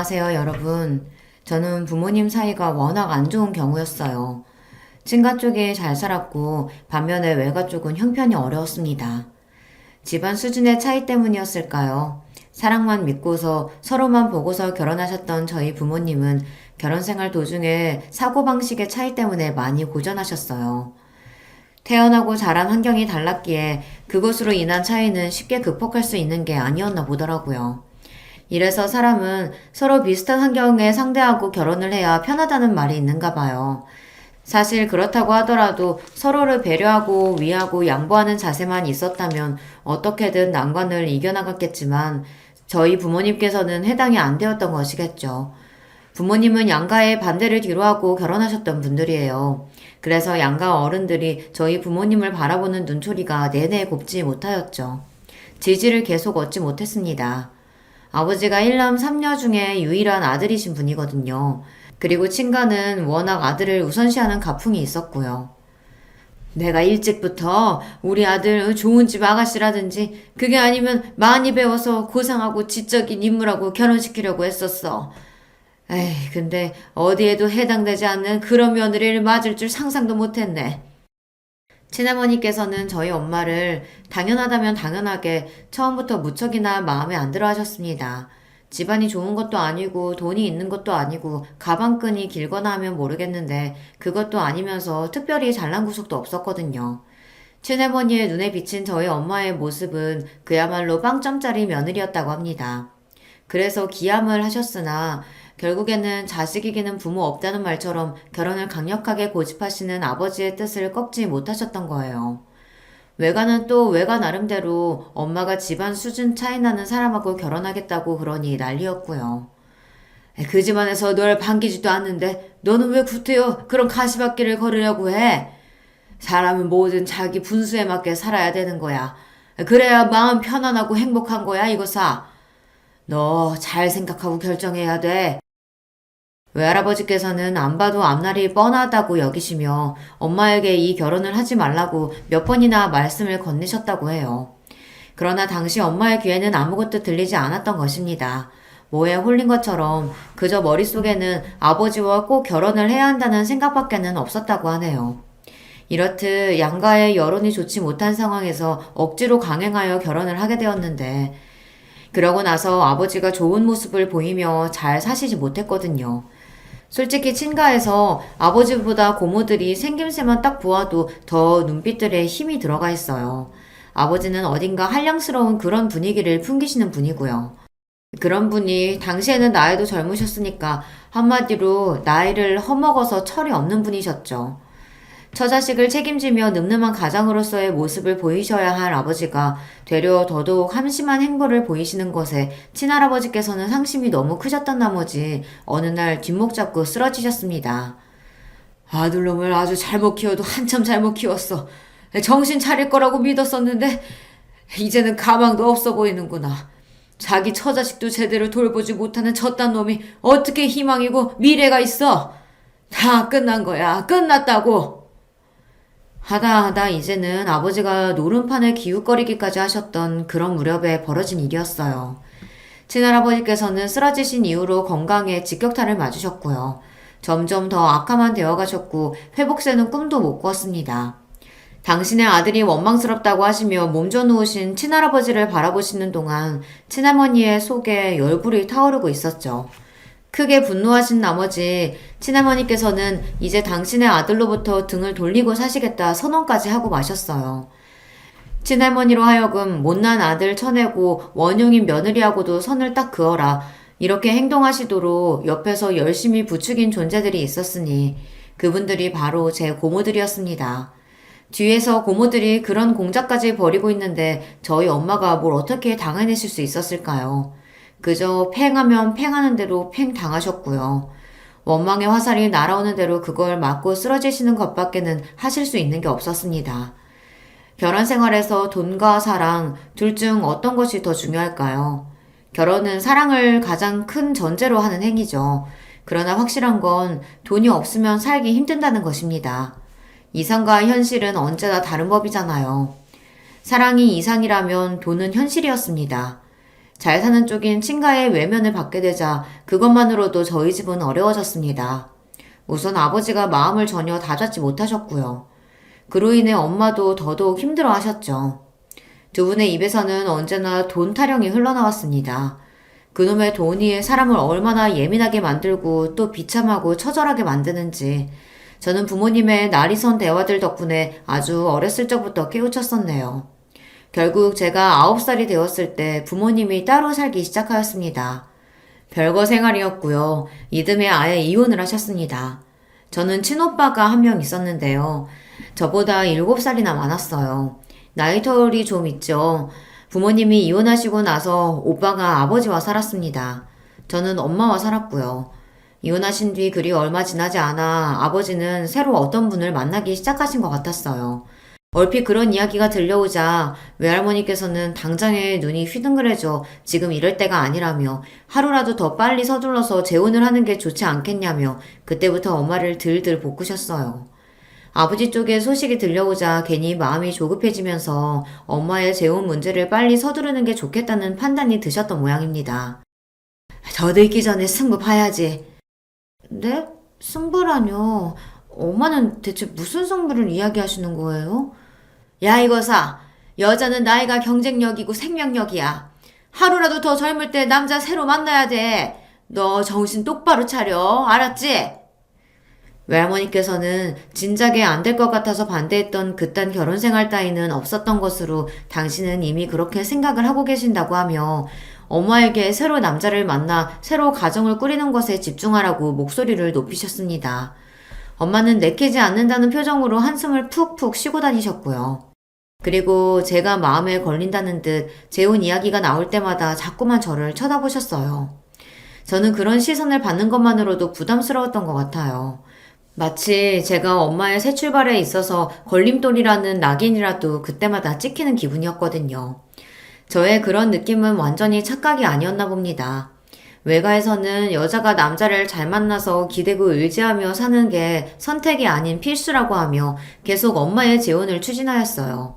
안녕하세요, 여러분. 저는 부모님 사이가 워낙 안 좋은 경우였어요. 친가 쪽이 잘 살았고, 반면에 외가 쪽은 형편이 어려웠습니다. 집안 수준의 차이 때문이었을까요? 사랑만 믿고서 서로만 보고서 결혼하셨던 저희 부모님은 결혼 생활 도중에 사고방식의 차이 때문에 많이 고전하셨어요. 태어나고 자란 환경이 달랐기에 그것으로 인한 차이는 쉽게 극복할 수 있는 게 아니었나 보더라고요. 이래서 사람은 서로 비슷한 환경에 상대하고 결혼을 해야 편하다는 말이 있는가 봐요. 사실 그렇다고 하더라도 서로를 배려하고 위하고 양보하는 자세만 있었다면 어떻게든 난관을 이겨나갔겠지만 저희 부모님께서는 해당이 안 되었던 것이겠죠. 부모님은 양가의 반대를 뒤로하고 결혼하셨던 분들이에요. 그래서 양가 어른들이 저희 부모님을 바라보는 눈초리가 내내 곱지 못하였죠. 지지를 계속 얻지 못했습니다. 아버지가 1남 3녀 중에 유일한 아들이신 분이거든요. 그리고 친가는 워낙 아들을 우선시하는 가풍이 있었고요. 내가 일찍부터 우리 아들 좋은 집 아가씨라든지 그게 아니면 많이 배워서 고상하고 지적인 인물하고 결혼시키려고 했었어. 에이, 근데 어디에도 해당되지 않는 그런 며느리를 맞을 줄 상상도 못했네. 친어머니께서는 저희 엄마를 당연하다면 당연하게 처음부터 무척이나 마음에 안 들어 하셨습니다. 집안이 좋은 것도 아니고 돈이 있는 것도 아니고 가방끈이 길거나 하면 모르겠는데 그것도 아니면서 특별히 잘난 구석도 없었거든요. 친어머니의 눈에 비친 저희 엄마의 모습은 그야말로 빵점짜리 며느리였다고 합니다. 그래서 기함을 하셨으나 결국에는 자식 이기는 부모 없다는 말처럼 결혼을 강력하게 고집하시는 아버지의 뜻을 꺾지 못하셨던 거예요. 외가는 또 외가 나름대로 엄마가 집안 수준 차이 나는 사람하고 결혼하겠다고 그러니 난리였고요. 그 집안에서 널 반기지도 않는데 너는 왜 구태여 그런 가시밭길을 걸으려고 해? 사람은 뭐든 자기 분수에 맞게 살아야 되는 거야. 그래야 마음 편안하고 행복한 거야 이거사. 너 잘 생각하고 결정해야 돼. 외할아버지께서는 안 봐도 앞날이 뻔하다고 여기시며 엄마에게 이 결혼을 하지 말라고 몇 번이나 말씀을 건네셨다고 해요. 그러나 당시 엄마의 귀에는 아무것도 들리지 않았던 것입니다. 뭐에 홀린 것처럼 그저 머릿속에는 아버지와 꼭 결혼을 해야 한다는 생각밖에는 없었다고 하네요. 이렇듯 양가의 여론이 좋지 못한 상황에서 억지로 강행하여 결혼을 하게 되었는데 그러고 나서 아버지가 좋은 모습을 보이며 잘 사시지 못했거든요. 솔직히 친가에서 아버지보다 고모들이 생김새만 딱 보아도 더 눈빛들에 힘이 들어가 있어요. 아버지는 어딘가 한량스러운 그런 분위기를 풍기시는 분이고요. 그런 분이 당시에는 나이도 젊으셨으니까 한마디로 나이를 허먹어서 철이 없는 분이셨죠. 처자식을 책임지며 늠름한 가장으로서의 모습을 보이셔야 할 아버지가 되려 더더욱 함심한 행보를 보이시는 것에 친할아버지께서는 상심이 너무 크셨던 나머지 어느 날 뒷목 잡고 쓰러지셨습니다. 아들놈을 아주 잘못 키워도 한참 잘못 키웠어. 정신 차릴 거라고 믿었었는데 이제는 가망도 없어 보이는구나. 자기 처자식도 제대로 돌보지 못하는 저딴 놈이 어떻게 희망이고 미래가 있어? 다 끝난 거야. 끝났다고. 하다 이제는 아버지가 노름판을 기웃거리기까지 하셨던 그런 무렵에 벌어진 일이었어요. 친할아버지께서는 쓰러지신 이후로 건강에 직격탄을 맞으셨고요. 점점 더 악화만 되어가셨고 회복세는 꿈도 못 꾸었습니다. 당신의 아들이 원망스럽다고 하시며 몸져 누우신 친할아버지를 바라보시는 동안 친할머니의 속에 열불이 타오르고 있었죠. 크게 분노하신 나머지 친할머니께서는 이제 당신의 아들로부터 등을 돌리고 사시겠다 선언까지 하고 마셨어요. 친할머니로 하여금 못난 아들 쳐내고 원흉인 며느리하고도 선을 딱 그어라. 이렇게 행동하시도록 옆에서 열심히 부추긴 존재들이 있었으니 그분들이 바로 제 고모들이었습니다. 뒤에서 고모들이 그런 공작까지 벌이고 있는데 저희 엄마가 뭘 어떻게 당해내실 수 있었을까요? 그저 팽하면 팽하는 대로 팽 당하셨고요. 원망의 화살이 날아오는 대로 그걸 맞고 쓰러지시는 것밖에는 하실 수 있는 게 없었습니다. 결혼 생활에서 돈과 사랑 둘 중 어떤 것이 더 중요할까요? 결혼은 사랑을 가장 큰 전제로 하는 행위죠. 그러나 확실한 건 돈이 없으면 살기 힘든다는 것입니다. 이상과 현실은 언제나 다른 법이잖아요. 사랑이 이상이라면 돈은 현실이었습니다. 잘 사는 쪽인 친가의 외면을 받게 되자 그것만으로도 저희 집은 어려워졌습니다. 우선 아버지가 마음을 전혀 다잡지 못하셨고요. 그로 인해 엄마도 더더욱 힘들어 하셨죠. 두 분의 입에서는 언제나 돈 타령이 흘러나왔습니다. 그놈의 돈이 사람을 얼마나 예민하게 만들고 또 비참하고 처절하게 만드는지 저는 부모님의 날이 선 대화들 덕분에 아주 어렸을 적부터 깨우쳤었네요. 결국 제가 9살이 되었을 때 부모님이 따로 살기 시작하였습니다. 별거 생활이었고요. 이듬해 아예 이혼을 하셨습니다. 저는 친오빠가 한 명 있었는데요. 저보다 7살이나 많았어요. 나이 터울이 좀 있죠. 부모님이 이혼하시고 나서 오빠가 아버지와 살았습니다. 저는 엄마와 살았고요. 이혼하신 뒤 그리 얼마 지나지 않아 아버지는 새로 어떤 분을 만나기 시작하신 것 같았어요. 얼핏 그런 이야기가 들려오자 외할머니께서는 당장에 눈이 휘둥그레져 지금 이럴 때가 아니라며 하루라도 더 빨리 서둘러서 재혼을 하는 게 좋지 않겠냐며 그때부터 엄마를 들들 볶으셨어요. 아버지 쪽에 소식이 들려오자 괜히 마음이 조급해지면서 엄마의 재혼 문제를 빨리 서두르는 게 좋겠다는 판단이 드셨던 모양입니다. 더 늦기 전에 승부 봐야지. 네? 승부라뇨? 엄마는 대체 무슨 승부를 이야기하시는 거예요? 야 이거사, 여자는 나이가 경쟁력이고 생명력이야. 하루라도 더 젊을 때 남자 새로 만나야 돼. 너 정신 똑바로 차려, 알았지? 외할머니께서는 진작에 안 될 것 같아서 반대했던 그딴 결혼 생활 따위는 없었던 것으로 당신은 이미 그렇게 생각을 하고 계신다고 하며 엄마에게 새로 남자를 만나 새로 가정을 꾸리는 것에 집중하라고 목소리를 높이셨습니다. 엄마는 내키지 않는다는 표정으로 한숨을 푹푹 쉬고 다니셨고요. 그리고 제가 마음에 걸린다는 듯 재혼 이야기가 나올 때마다 자꾸만 저를 쳐다보셨어요. 저는 그런 시선을 받는 것만으로도 부담스러웠던 것 같아요. 마치 제가 엄마의 새 출발에 있어서 걸림돌이라는 낙인이라도 그때마다 찍히는 기분이었거든요. 저의 그런 느낌은 완전히 착각이 아니었나 봅니다. 외가에서는 여자가 남자를 잘 만나서 기대고 의지하며 사는 게 선택이 아닌 필수라고 하며 계속 엄마의 재혼을 추진하였어요.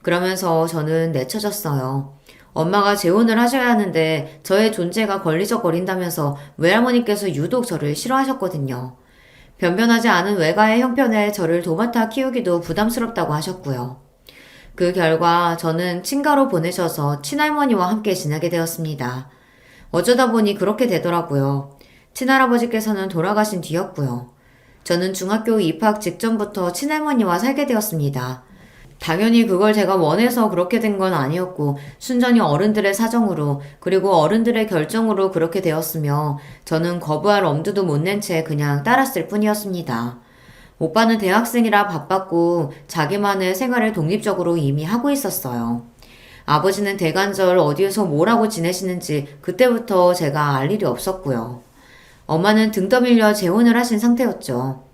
그러면서 저는 내쳐졌어요. 엄마가 재혼을 하셔야 하는데 저의 존재가 걸리적거린다면서 외할머니께서 유독 저를 싫어하셨거든요. 변변하지 않은 외가의 형편에 저를 도맡아 키우기도 부담스럽다고 하셨고요. 그 결과 저는 친가로 보내셔서 친할머니와 함께 지내게 되었습니다. 어쩌다 보니 그렇게 되더라고요. 친할아버지께서는 돌아가신 뒤였고요. 저는 중학교 입학 직전부터 친할머니와 살게 되었습니다. 당연히 그걸 제가 원해서 그렇게 된 건 아니었고 순전히 어른들의 사정으로 그리고 어른들의 결정으로 그렇게 되었으며 저는 거부할 엄두도 못 낸 채 그냥 따랐을 뿐이었습니다. 오빠는 대학생이라 바빴고 자기만의 생활을 독립적으로 이미 하고 있었어요. 아버지는 대관절 어디에서 뭘 하고 지내시는지 그때부터 제가 알 일이 없었고요. 엄마는 등 떠밀려 재혼을 하신 상태였죠.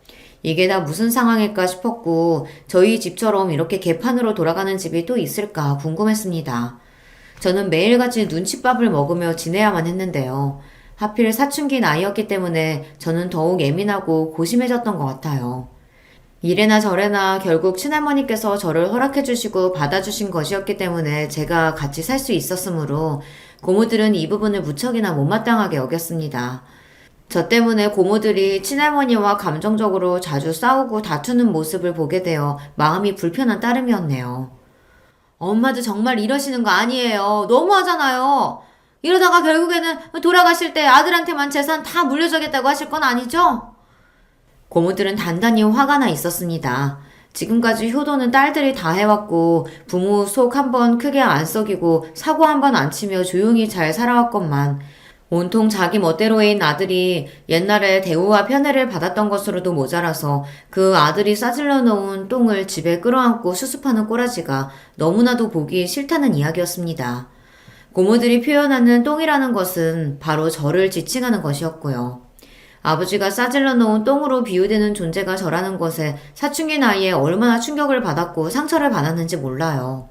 이게 다 무슨 상황일까 싶었고 저희 집처럼 이렇게 개판으로 돌아가는 집이 또 있을까 궁금했습니다. 저는 매일같이 눈칫밥을 먹으며 지내야만 했는데요. 하필 사춘기 나이였기 때문에 저는 더욱 예민하고 고심해졌던 것 같아요. 이래나 저래나 결국 친할머니께서 저를 허락해주시고 받아주신 것이었기 때문에 제가 같이 살 수 있었으므로 고모들은 이 부분을 무척이나 못마땅하게 여겼습니다. 저 때문에 고모들이 친할머니와 감정적으로 자주 싸우고 다투는 모습을 보게 되어 마음이 불편한 따름이었네요. 엄마도 정말 이러시는 거 아니에요. 너무하잖아요. 이러다가 결국에는 돌아가실 때 아들한테만 재산 다 물려주겠다고 하실 건 아니죠? 고모들은 단단히 화가 나 있었습니다. 지금까지 효도는 딸들이 다 해왔고 부모 속 한 번 크게 안 썩이고 사고 한 번 안 치며 조용히 잘 살아왔건만 온통 자기 멋대로인 아들이 옛날에 대우와 편애를 받았던 것으로도 모자라서 그 아들이 싸질러 놓은 똥을 집에 끌어안고 수습하는 꼬라지가 너무나도 보기 싫다는 이야기였습니다. 고모들이 표현하는 똥이라는 것은 바로 저를 지칭하는 것이었고요. 아버지가 싸질러 놓은 똥으로 비유되는 존재가 저라는 것에 사춘기 나이에 얼마나 충격을 받았고 상처를 받았는지 몰라요.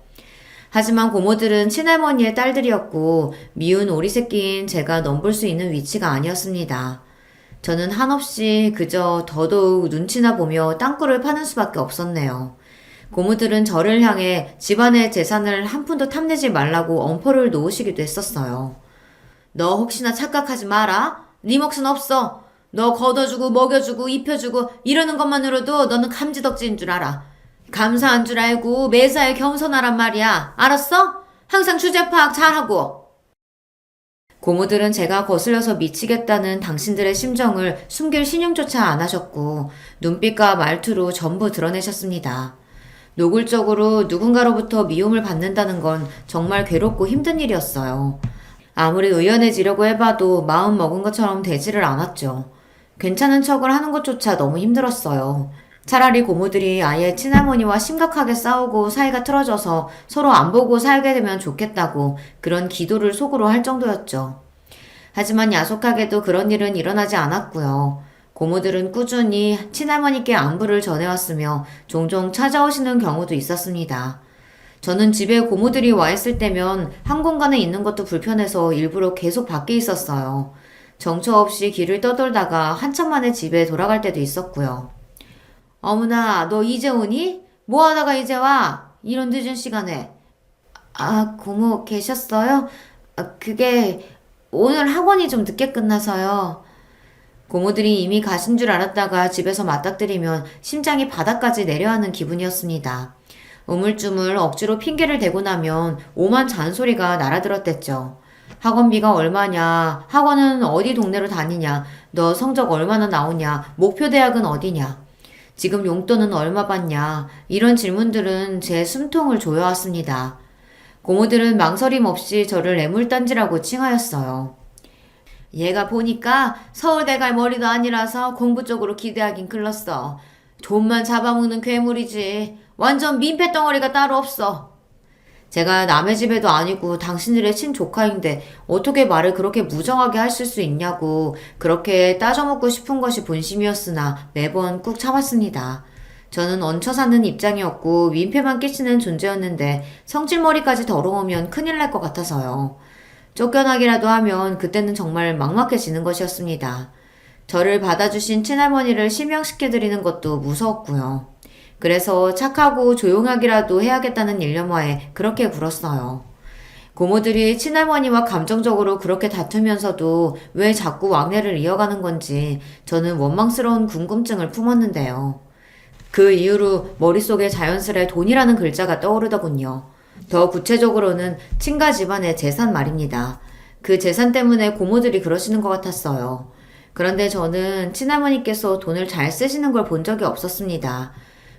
하지만 고모들은 친할머니의 딸들이었고 미운 오리새끼인 제가 넘볼 수 있는 위치가 아니었습니다. 저는 한없이 그저 더더욱 눈치나 보며 땅굴을 파는 수밖에 없었네요. 고모들은 저를 향해 집안의 재산을 한 푼도 탐내지 말라고 엄포를 놓으시기도 했었어요. 너 혹시나 착각하지 마라. 네 몫은 없어. 너 걷어주고 먹여주고 입혀주고 이러는 것만으로도 너는 감지덕지인 줄 알아. 감사한 줄 알고 매사에 겸손하란 말이야. 알았어? 항상 주제 파악 잘하고. 고모들은 제가 거슬려서 미치겠다는 당신들의 심정을 숨길 신용조차 안 하셨고 눈빛과 말투로 전부 드러내셨습니다. 노골적으로 누군가로부터 미움을 받는다는 건 정말 괴롭고 힘든 일이었어요. 아무리 의연해지려고 해봐도 마음 먹은 것처럼 되지를 않았죠. 괜찮은 척을 하는 것조차 너무 힘들었어요. 차라리 고모들이 아예 친할머니와 심각하게 싸우고 사이가 틀어져서 서로 안 보고 살게 되면 좋겠다고 그런 기도를 속으로 할 정도였죠. 하지만 야속하게도 그런 일은 일어나지 않았고요. 고모들은 꾸준히 친할머니께 안부를 전해왔으며 종종 찾아오시는 경우도 있었습니다. 저는 집에 고모들이 와 있을 때면 한 공간에 있는 것도 불편해서 일부러 계속 밖에 있었어요. 정처 없이 길을 떠돌다가 한참 만에 집에 돌아갈 때도 있었고요. 어머나, 너 이제 오니? 뭐 하다가 이제 와? 이런 늦은 시간에. 아, 고모 계셨어요? 그게 오늘 학원이 좀 늦게 끝나서요. 고모들이 이미 가신 줄 알았다가 집에서 맞닥뜨리면 심장이 바닥까지 내려앉는 기분이었습니다. 우물쭈물 억지로 핑계를 대고 나면 오만 잔소리가 날아들었댔죠. 학원비가 얼마냐, 학원은 어디 동네로 다니냐, 너 성적 얼마나 나오냐, 목표 대학은 어디냐, 지금 용돈은 얼마 받냐, 이런 질문들은 제 숨통을 조여왔습니다. 고모들은 망설임 없이 저를 애물단지라고 칭하였어요. 얘가 보니까 서울대 갈 머리도 아니라서 공부 쪽으로 기대하긴 글렀어. 돈만 잡아먹는 괴물이지. 완전 민폐덩어리가 따로 없어. 제가 남의 집에도 아니고 당신들의 친조카인데 어떻게 말을 그렇게 무정하게 하실 수 있냐고 그렇게 따져먹고 싶은 것이 본심이었으나 매번 꾹 참았습니다. 저는 얹혀 사는 입장이었고 민폐만 끼치는 존재였는데 성질머리까지 더러우면 큰일 날 것 같아서요. 쫓겨나기라도 하면 그때는 정말 막막해지는 것이었습니다. 저를 받아주신 친할머니를 실명시켜드리는 것도 무서웠고요. 그래서 착하고 조용하기라도 해야겠다는 일념하에 그렇게 굴었어요. 고모들이 친할머니와 감정적으로 그렇게 다투면서도 왜 자꾸 왕래를 이어가는 건지 저는 원망스러운 궁금증을 품었는데요. 그 이후로 머릿속에 자연스레 돈이라는 글자가 떠오르더군요. 더 구체적으로는 친가 집안의 재산 말입니다. 그 재산 때문에 고모들이 그러시는 것 같았어요. 그런데 저는 친할머니께서 돈을 잘 쓰시는 걸 본 적이 없었습니다.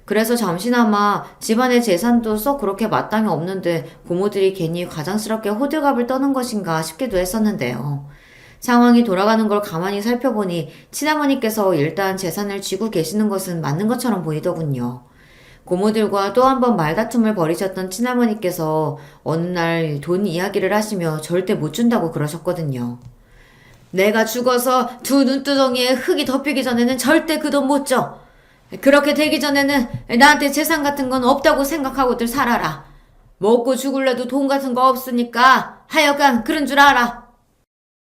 그래서 잠시나마 집안의 재산도 썩 그렇게 마땅히 없는데 고모들이 괜히 가장스럽게 호들갑을 떠는 것인가 싶기도 했었는데요. 상황이 돌아가는 걸 가만히 살펴보니 친할머니께서 일단 재산을 쥐고 계시는 것은 맞는 것처럼 보이더군요. 고모들과 또 한 번 말다툼을 벌이셨던 친할머니께서 어느 날 돈 이야기를 하시며 절대 못 준다고 그러셨거든요. 내가 죽어서 두 눈두덩이에 흙이 덮이기 전에는 절대 그 돈 못 줘. 그렇게 되기 전에는 나한테 재산 같은 건 없다고 생각하고들 살아라. 먹고 죽을래도 돈 같은 거 없으니까 하여간 그런 줄 알아.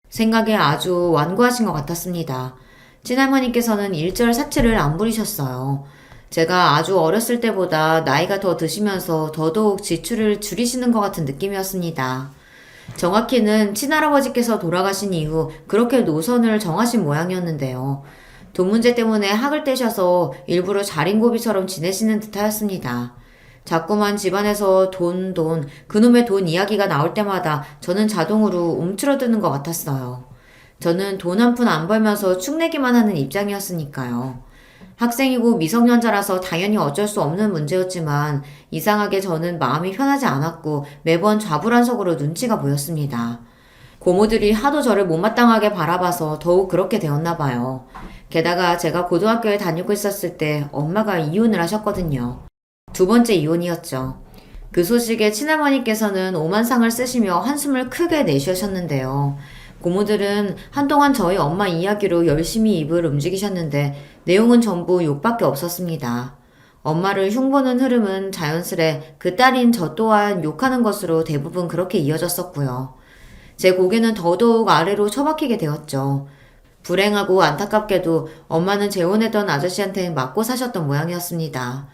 생각에 아주 완고하신 것 같았습니다. 친할머니께서는 일절사치를 안 부리셨어요. 제가 아주 어렸을 때보다 나이가 더 드시면서 더더욱 지출을 줄이시는 것 같은 느낌이었습니다. 정확히는 친할아버지께서 돌아가신 이후 그렇게 노선을 정하신 모양이었는데요. 돈 문제 때문에 학을 떼셔서 일부러 자린고비처럼 지내시는 듯하였습니다. 자꾸만 집안에서 돈, 그놈의 돈 이야기가 나올 때마다 저는 자동으로 움츠러드는 것 같았어요. 저는 돈 한 푼 안 벌면서 축내기만 하는 입장이었으니까요. 학생이고 미성년자라서 당연히 어쩔 수 없는 문제였지만 이상하게 저는 마음이 편하지 않았고 매번 좌불안석으로 눈치가 보였습니다. 고모들이 하도 저를 못마땅하게 바라봐서 더욱 그렇게 되었나 봐요. 게다가 제가 고등학교에 다니고 있었을 때 엄마가 이혼을 하셨거든요. 두 번째 이혼이었죠. 그 소식에 친할머니께서는 오만상을 쓰시며 한숨을 크게 내쉬셨는데요. 고모들은 한동안 저희 엄마 이야기로 열심히 입을 움직이셨는데 내용은 전부 욕밖에 없었습니다. 엄마를 흉보는 흐름은 자연스레 그 딸인 저 또한 욕하는 것으로 대부분 그렇게 이어졌었고요. 제 고개는 더더욱 아래로 처박히게 되었죠. 불행하고 안타깝게도 엄마는 재혼했던 아저씨한테 맞고 사셨던 모양이었습니다.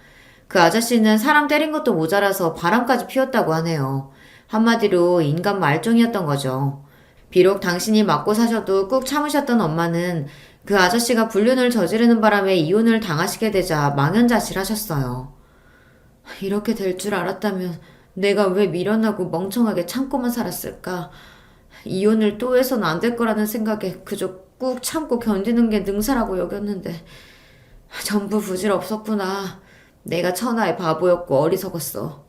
그 아저씨는 사람 때린 것도 모자라서 바람까지 피웠다고 하네요. 한마디로 인간 말종이었던 거죠. 비록 당신이 맞고 사셔도 꾹 참으셨던 엄마는 그 아저씨가 불륜을 저지르는 바람에 이혼을 당하시게 되자 망연자실하셨어요. 이렇게 될 줄 알았다면 내가 왜 미련하고 멍청하게 참고만 살았을까? 이혼을 또 해서는 안 될 거라는 생각에 그저 꾹 참고 견디는 게 능사라고 여겼는데 전부 부질없었구나. 내가 천하의 바보였고 어리석었어.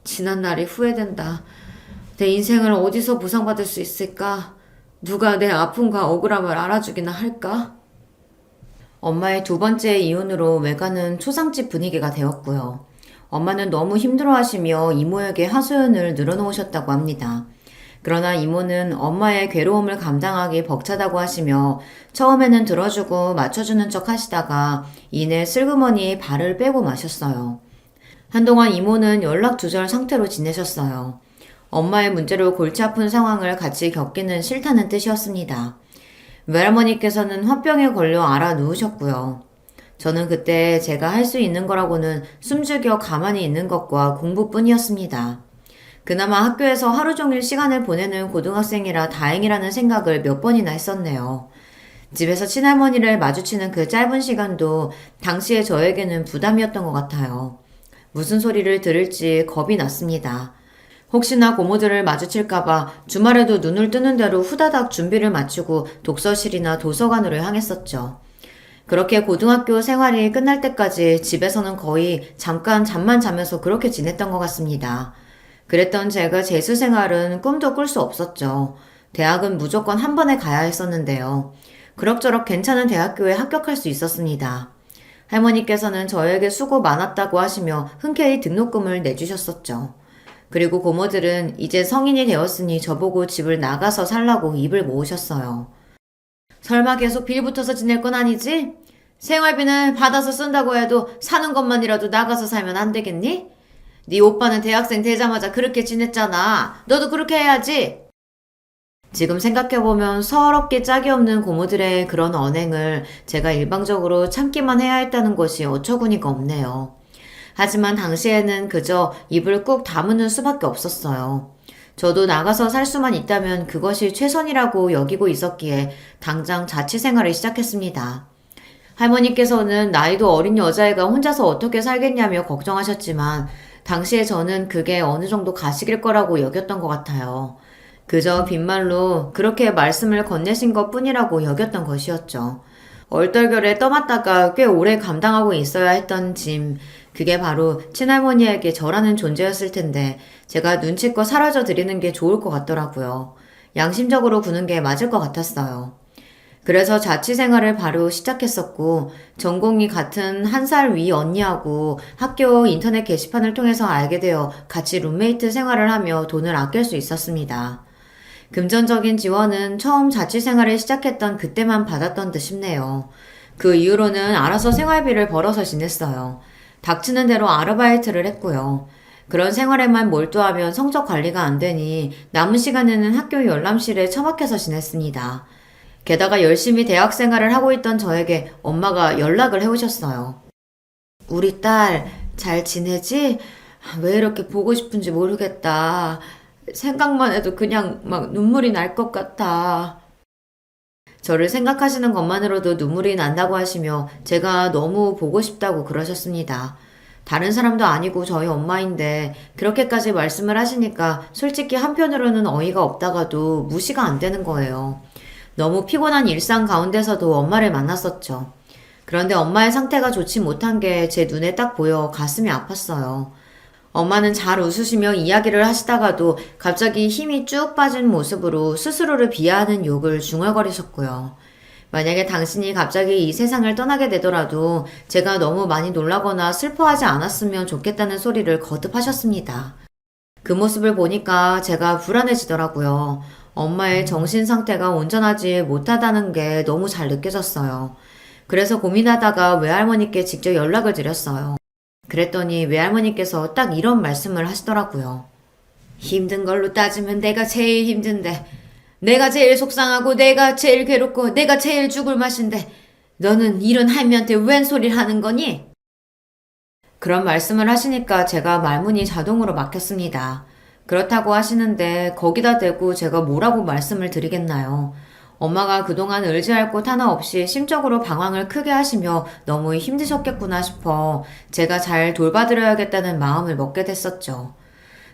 지난 날이 후회된다. 내 인생을 어디서 보상받을 수 있을까? 누가 내 아픔과 억울함을 알아주기나 할까? 엄마의 두 번째 이혼으로 외가는 초상집 분위기가 되었고요. 엄마는 너무 힘들어하시며 이모에게 하소연을 늘어놓으셨다고 합니다. 그러나 이모는 엄마의 괴로움을 감당하기 벅차다고 하시며 처음에는 들어주고 맞춰주는 척 하시다가 이내 슬그머니 발을 빼고 마셨어요. 한동안 이모는 연락두절 상태로 지내셨어요. 엄마의 문제로 골치 아픈 상황을 같이 겪기는 싫다는 뜻이었습니다. 외할머니께서는 화병에 걸려 알아 누우셨고요. 저는 그때 제가 할 수 있는 거라고는 숨죽여 가만히 있는 것과 공부뿐이었습니다. 그나마 학교에서 하루 종일 시간을 보내는 고등학생이라 다행이라는 생각을 몇 번이나 했었네요. 집에서 친할머니를 마주치는 그 짧은 시간도 당시에 저에게는 부담이었던 것 같아요. 무슨 소리를 들을지 겁이 났습니다. 혹시나 고모들을 마주칠까봐 주말에도 눈을 뜨는 대로 후다닥 준비를 마치고 독서실이나 도서관으로 향했었죠. 그렇게 고등학교 생활이 끝날 때까지 집에서는 거의 잠깐 잠만 자면서 그렇게 지냈던 것 같습니다. 그랬던 제가 재수 생활은 꿈도 꿀 수 없었죠. 대학은 무조건 한 번에 가야 했었는데요. 그럭저럭 괜찮은 대학교에 합격할 수 있었습니다. 할머니께서는 저에게 수고 많았다고 하시며 흔쾌히 등록금을 내주셨었죠. 그리고 고모들은 이제 성인이 되었으니 저보고 집을 나가서 살라고 입을 모으셨어요. 설마 계속 빌 붙어서 지낼 건 아니지? 생활비는 받아서 쓴다고 해도 사는 것만이라도 나가서 살면 안 되겠니? 네 오빠는 대학생 되자마자 그렇게 지냈잖아. 너도 그렇게 해야지. 지금 생각해보면 서럽게 짝이 없는 고모들의 그런 언행을 제가 일방적으로 참기만 해야 했다는 것이 어처구니가 없네요. 하지만 당시에는 그저 입을 꾹 다무는 수밖에 없었어요. 저도 나가서 살 수만 있다면 그것이 최선이라고 여기고 있었기에 당장 자취생활을 시작했습니다. 할머니께서는 나이도 어린 여자애가 혼자서 어떻게 살겠냐며 걱정하셨지만 당시에 저는 그게 어느 정도 가식일 거라고 여겼던 것 같아요. 그저 빈말로 그렇게 말씀을 건네신 것 뿐이라고 여겼던 것이었죠. 얼떨결에 떠맡다가 꽤 오래 감당하고 있어야 했던 짐, 그게 바로 친할머니에게 저라는 존재였을 텐데 제가 눈치껏 사라져 드리는 게 좋을 것 같더라고요. 양심적으로 구는 게 맞을 것 같았어요. 그래서 자취 생활을 바로 시작했었고 전공이 같은 한 살 위 언니하고 학교 인터넷 게시판을 통해서 알게 되어 같이 룸메이트 생활을 하며 돈을 아낄 수 있었습니다. 금전적인 지원은 처음 자취 생활을 시작했던 그때만 받았던 듯 싶네요. 그 이후로는 알아서 생활비를 벌어서 지냈어요. 닥치는 대로 아르바이트를 했고요. 그런 생활에만 몰두하면 성적 관리가 안 되니 남은 시간에는 학교 열람실에 처박혀서 지냈습니다. 게다가 열심히 대학 생활을 하고 있던 저에게 엄마가 연락을 해오셨어요. 우리 딸 잘 지내지? 왜 이렇게 보고 싶은지 모르겠다. 생각만 해도 그냥 막 눈물이 날 것 같아. 저를 생각하시는 것만으로도 눈물이 난다고 하시며 제가 너무 보고 싶다고 그러셨습니다. 다른 사람도 아니고 저희 엄마인데 그렇게까지 말씀을 하시니까 솔직히 한편으로는 어이가 없다가도 무시가 안 되는 거예요. 너무 피곤한 일상 가운데서도 엄마를 만났었죠. 그런데 엄마의 상태가 좋지 못한 게 제 눈에 딱 보여 가슴이 아팠어요. 엄마는 잘 웃으시며 이야기를 하시다가도 갑자기 힘이 쭉 빠진 모습으로 스스로를 비하하는 욕을 중얼거리셨고요. 만약에 당신이 갑자기 이 세상을 떠나게 되더라도 제가 너무 많이 놀라거나 슬퍼하지 않았으면 좋겠다는 소리를 거듭하셨습니다. 그 모습을 보니까 제가 불안해지더라고요. 엄마의 정신 상태가 온전하지 못하다는 게 너무 잘 느껴졌어요. 그래서 고민하다가 외할머니께 직접 연락을 드렸어요. 그랬더니 외할머니께서 딱 이런 말씀을 하시더라고요. 힘든 걸로 따지면 내가 제일 힘든데, 내가 제일 속상하고 내가 제일 괴롭고 내가 제일 죽을 맛인데 너는 이런 할미한테 웬 소리를 하는 거니? 그런 말씀을 하시니까 제가 말문이 자동으로 막혔습니다. 그렇다고 하시는데 거기다 대고 제가 뭐라고 말씀을 드리겠나요? 엄마가 그동안 의지할 곳 하나 없이 심적으로 방황을 크게 하시며 너무 힘드셨겠구나 싶어 제가 잘 돌봐드려야겠다는 마음을 먹게 됐었죠.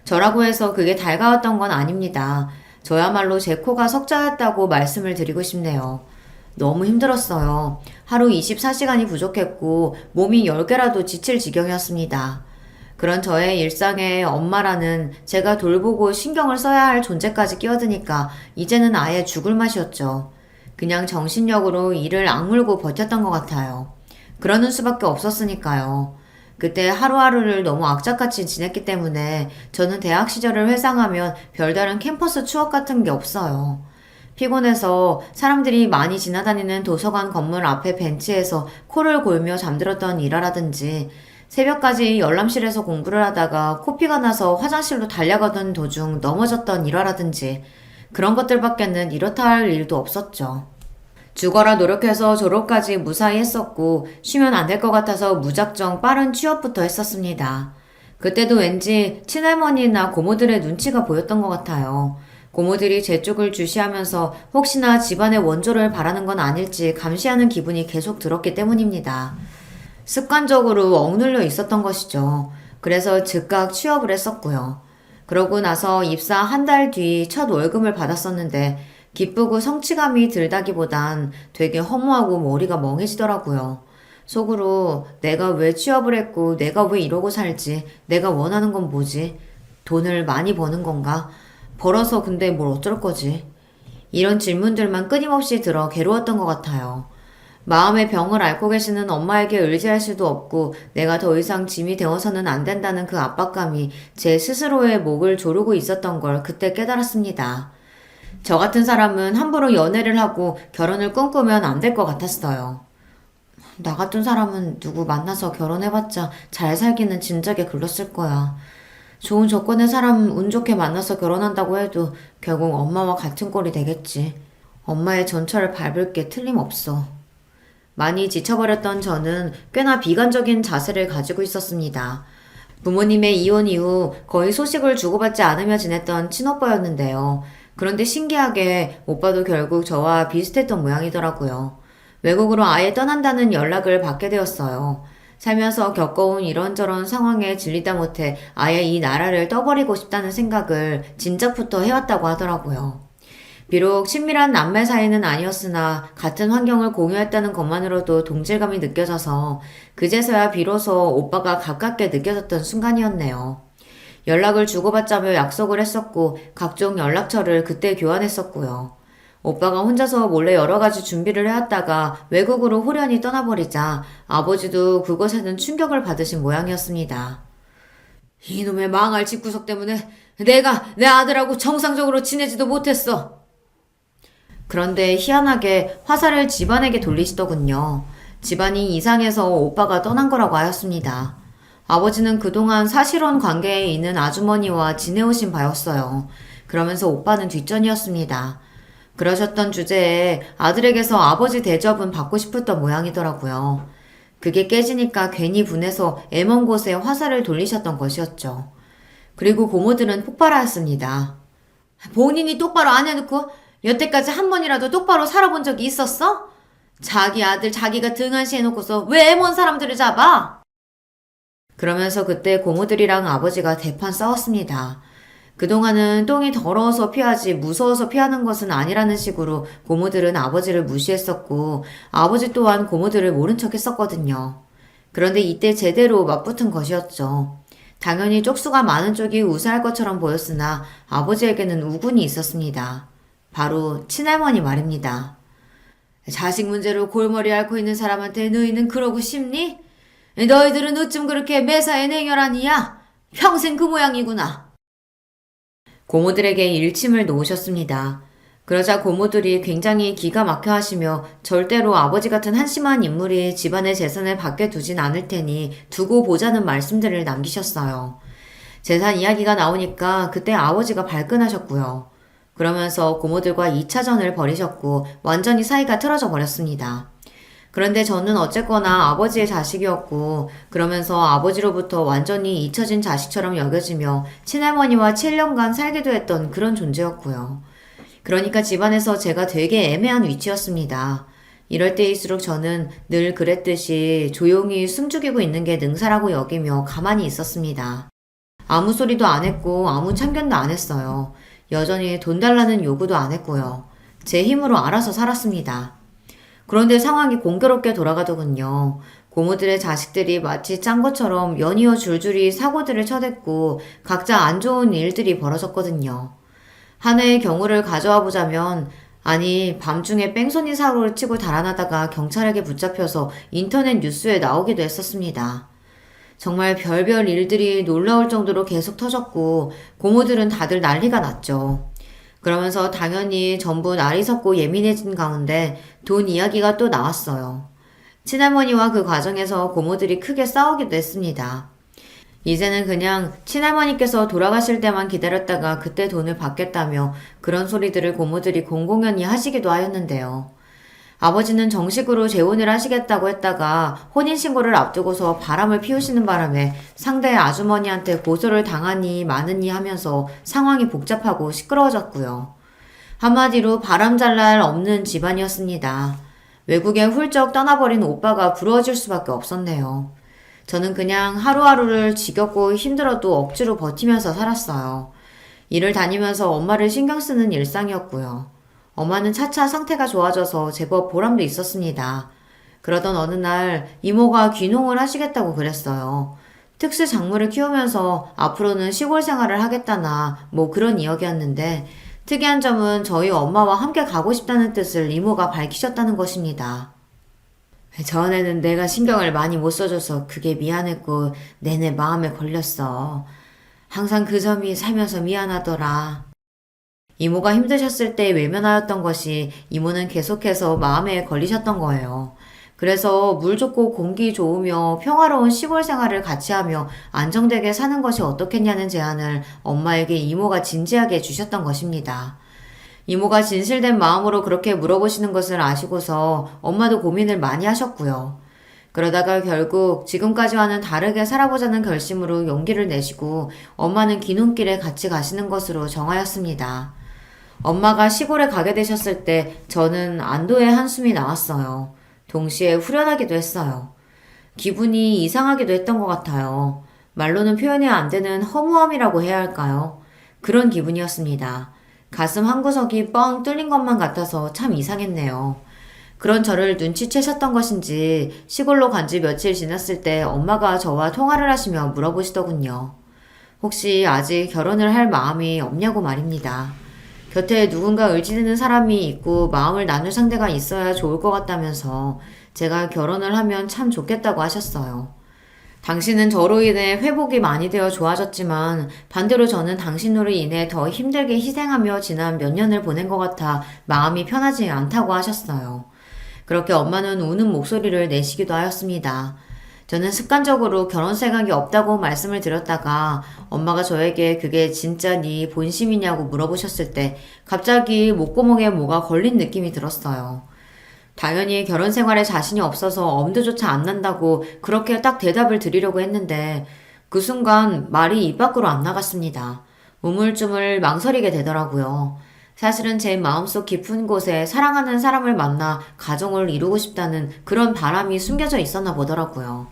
저라고 해서 그게 달가웠던 건 아닙니다. 저야말로 제 코가 석자였다고 말씀을 드리고 싶네요. 너무 힘들었어요. 하루 24시간이 부족했고 몸이 10개라도 지칠 지경이었습니다. 그런 저의 일상에 엄마라는 제가 돌보고 신경을 써야 할 존재까지 끼어드니까 이제는 아예 죽을 맛이었죠. 그냥 정신력으로 이를 악물고 버텼던 것 같아요. 그러는 수밖에 없었으니까요. 그때 하루하루를 너무 악착같이 지냈기 때문에 저는 대학 시절을 회상하면 별다른 캠퍼스 추억 같은 게 없어요. 피곤해서 사람들이 많이 지나다니는 도서관 건물 앞에 벤치에서 코를 골며 잠들었던 일화라든지 새벽까지 열람실에서 공부를 하다가 코피가 나서 화장실로 달려가던 도중 넘어졌던 일화라든지 그런 것들밖에는 이렇다 할 일도 없었죠. 죽어라 노력해서 졸업까지 무사히 했었고 쉬면 안 될 것 같아서 무작정 빠른 취업부터 했었습니다. 그때도 왠지 친할머니나 고모들의 눈치가 보였던 것 같아요. 고모들이 제 쪽을 주시하면서 혹시나 집안의 원조를 바라는 건 아닐지 감시하는 기분이 계속 들었기 때문입니다. 습관적으로 억눌려 있었던 것이죠. 그래서 즉각 취업을 했었고요. 그러고 나서 입사 한 달 뒤 첫 월급을 받았었는데 기쁘고 성취감이 들다기보단 되게 허무하고 머리가 멍해지더라고요. 속으로 내가 왜 취업을 했고 내가 왜 이러고 살지? 내가 원하는 건 뭐지? 돈을 많이 버는 건가? 벌어서 근데 뭘 어쩔 거지? 이런 질문들만 끊임없이 들어 괴로웠던 것 같아요. 마음의 병을 앓고 계시는 엄마에게 의지할 수도 없고 내가 더 이상 짐이 되어서는 안 된다는 그 압박감이 제 스스로의 목을 조르고 있었던 걸 그때 깨달았습니다. 저 같은 사람은 함부로 연애를 하고 결혼을 꿈꾸면 안 될 것 같았어요. 나 같은 사람은 누구 만나서 결혼해봤자 잘 살기는 진작에 글렀을 거야. 좋은 조건의 사람 운 좋게 만나서 결혼한다고 해도 결국 엄마와 같은 꼴이 되겠지. 엄마의 전철을 밟을 게 틀림없어. 많이 지쳐버렸던 저는 꽤나 비관적인 자세를 가지고 있었습니다. 부모님의 이혼 이후 거의 소식을 주고받지 않으며 지냈던 친오빠였는데요. 그런데 신기하게 오빠도 결국 저와 비슷했던 모양이더라고요. 외국으로 아예 떠난다는 연락을 받게 되었어요. 살면서 겪어온 이런저런 상황에 질리다 못해 아예 이 나라를 떠버리고 싶다는 생각을 진작부터 해왔다고 하더라고요. 비록 친밀한 남매 사이는 아니었으나 같은 환경을 공유했다는 것만으로도 동질감이 느껴져서 그제서야 비로소 오빠가 가깝게 느껴졌던 순간이었네요. 연락을 주고받자며 약속을 했었고 각종 연락처를 그때 교환했었고요. 오빠가 혼자서 몰래 여러 가지 준비를 해왔다가 외국으로 호련히 떠나버리자 아버지도 그것에는 충격을 받으신 모양이었습니다. 이놈의 망할 집구석 때문에 내가 내 아들하고 정상적으로 지내지도 못했어. 그런데 희한하게 화살을 집안에게 돌리시더군요. 집안이 이상해서 오빠가 떠난 거라고 하였습니다. 아버지는 그동안 사실혼 관계에 있는 아주머니와 지내오신 바였어요. 그러면서 오빠는 뒷전이었습니다. 그러셨던 주제에 아들에게서 아버지 대접은 받고 싶었던 모양이더라고요. 그게 깨지니까 괜히 분해서 애먼 곳에 화살을 돌리셨던 것이었죠. 그리고 고모들은 폭발하였습니다. 본인이 똑바로 안 해놓고 여태까지 한 번이라도 똑바로 살아본 적이 있었어? 자기 아들 자기가 등한시 해놓고서 왜 애먼 사람들을 잡아? 그러면서 그때 고모들이랑 아버지가 대판 싸웠습니다. 그동안은 똥이 더러워서 피하지 무서워서 피하는 것은 아니라는 식으로 고모들은 아버지를 무시했었고 아버지 또한 고모들을 모른 척 했었거든요. 그런데 이때 제대로 맞붙은 것이었죠. 당연히 쪽수가 많은 쪽이 우세할 것처럼 보였으나 아버지에게는 우군이 있었습니다. 바로 친할머니 말입니다. 자식 문제로 골머리 앓고 있는 사람한테 너희는 그러고 싶니? 너희들은 어쩜 그렇게 매사에 냉혈하니야? 평생 그 모양이구나. 고모들에게 일침을 놓으셨습니다. 그러자 고모들이 굉장히 기가 막혀 하시며 절대로 아버지 같은 한심한 인물이 집안의 재산을 밖에 두진 않을 테니 두고 보자는 말씀들을 남기셨어요. 재산 이야기가 나오니까 그때 아버지가 발끈하셨고요. 그러면서 고모들과 2차전을 벌이셨고 완전히 사이가 틀어져 버렸습니다. 그런데 저는 어쨌거나 아버지의 자식이었고, 그러면서 아버지로부터 완전히 잊혀진 자식처럼 여겨지며 친할머니와 7년간 살기도 했던 그런 존재였고요. 그러니까 집안에서 제가 되게 애매한 위치였습니다. 이럴 때일수록 저는 늘 그랬듯이 조용히 숨죽이고 있는 게 능사라고 여기며 가만히 있었습니다. 아무 소리도 안 했고 아무 참견도 안 했어요. 여전히 돈 달라는 요구도 안 했고요. 제 힘으로 알아서 살았습니다. 그런데 상황이 공교롭게 돌아가더군요. 고모들의 자식들이 마치 짠 것처럼 연이어 줄줄이 사고들을 쳐댔고 각자 안 좋은 일들이 벌어졌거든요. 한 해의 경우를 가져와 보자면 아니 밤중에 뺑소니 사고를 치고 달아나다가 경찰에게 붙잡혀서 인터넷 뉴스에 나오기도 했었습니다. 정말 별별 일들이 놀라울 정도로 계속 터졌고 고모들은 다들 난리가 났죠. 그러면서 당연히 전부 날이 섰고 예민해진 가운데 돈 이야기가 또 나왔어요. 친할머니와 그 과정에서 고모들이 크게 싸우기도 했습니다. 이제는 그냥 친할머니께서 돌아가실 때만 기다렸다가 그때 돈을 받겠다며 그런 소리들을 고모들이 공공연히 하시기도 하였는데요. 아버지는 정식으로 재혼을 하시겠다고 했다가 혼인신고를 앞두고서 바람을 피우시는 바람에 상대 아주머니한테 고소를 당하니 마느니 하면서 상황이 복잡하고 시끄러워졌고요. 한마디로 바람잘 날 없는 집안이었습니다. 외국에 훌쩍 떠나버린 오빠가 부러워질 수밖에 없었네요. 저는 그냥 하루하루를 지겹고 힘들어도 억지로 버티면서 살았어요. 일을 다니면서 엄마를 신경 쓰는 일상이었고요. 엄마는 차차 상태가 좋아져서 제법 보람도 있었습니다. 그러던 어느 날 이모가 귀농을 하시겠다고 그랬어요. 특수 작물을 키우면서 앞으로는 시골 생활을 하겠다나 뭐 그런 이야기였는데 특이한 점은 저희 엄마와 함께 가고 싶다는 뜻을 이모가 밝히셨다는 것입니다. 전에는 내가 신경을 많이 못 써줘서 그게 미안했고 내내 마음에 걸렸어. 항상 그 점이 살면서 미안하더라. 이모가 힘드셨을 때 외면하였던 것이 이모는 계속해서 마음에 걸리셨던 거예요. 그래서 물 좋고 공기 좋으며 평화로운 시골 생활을 같이 하며 안정되게 사는 것이 어떻겠냐는 제안을 엄마에게 이모가 진지하게 주셨던 것입니다. 이모가 진실된 마음으로 그렇게 물어보시는 것을 아시고서 엄마도 고민을 많이 하셨고요. 그러다가 결국 지금까지와는 다르게 살아보자는 결심으로 용기를 내시고 엄마는 귀농길에 같이 가시는 것으로 정하였습니다. 엄마가 시골에 가게 되셨을 때 저는 안도의 한숨이 나왔어요. 동시에 후련하기도 했어요. 기분이 이상하기도 했던 것 같아요. 말로는 표현이 안 되는 허무함이라고 해야 할까요? 그런 기분이었습니다. 가슴 한구석이 뻥 뚫린 것만 같아서 참 이상했네요. 그런 저를 눈치채셨던 것인지 시골로 간 지 며칠 지났을 때 엄마가 저와 통화를 하시며 물어보시더군요. 혹시 아직 결혼을 할 마음이 없냐고 말입니다. 곁에 누군가 의지되는 사람이 있고 마음을 나눌 상대가 있어야 좋을 것 같다면서 제가 결혼을 하면 참 좋겠다고 하셨어요. 당신은 저로 인해 회복이 많이 되어 좋아졌지만 반대로 저는 당신으로 인해 더 힘들게 희생하며 지난 몇 년을 보낸 것 같아 마음이 편하지 않다고 하셨어요. 그렇게 엄마는 우는 목소리를 내시기도 하였습니다. 저는 습관적으로 결혼 생각이 없다고 말씀을 드렸다가 엄마가 저에게 그게 진짜 네 본심이냐고 물어보셨을 때 갑자기 목구멍에 뭐가 걸린 느낌이 들었어요. 당연히 결혼 생활에 자신이 없어서 엄두조차 안 난다고 그렇게 딱 대답을 드리려고 했는데 그 순간 말이 입 밖으로 안 나갔습니다. 우물쭈물 망설이게 되더라고요. 사실은 제 마음속 깊은 곳에 사랑하는 사람을 만나 가정을 이루고 싶다는 그런 바람이 숨겨져 있었나 보더라고요.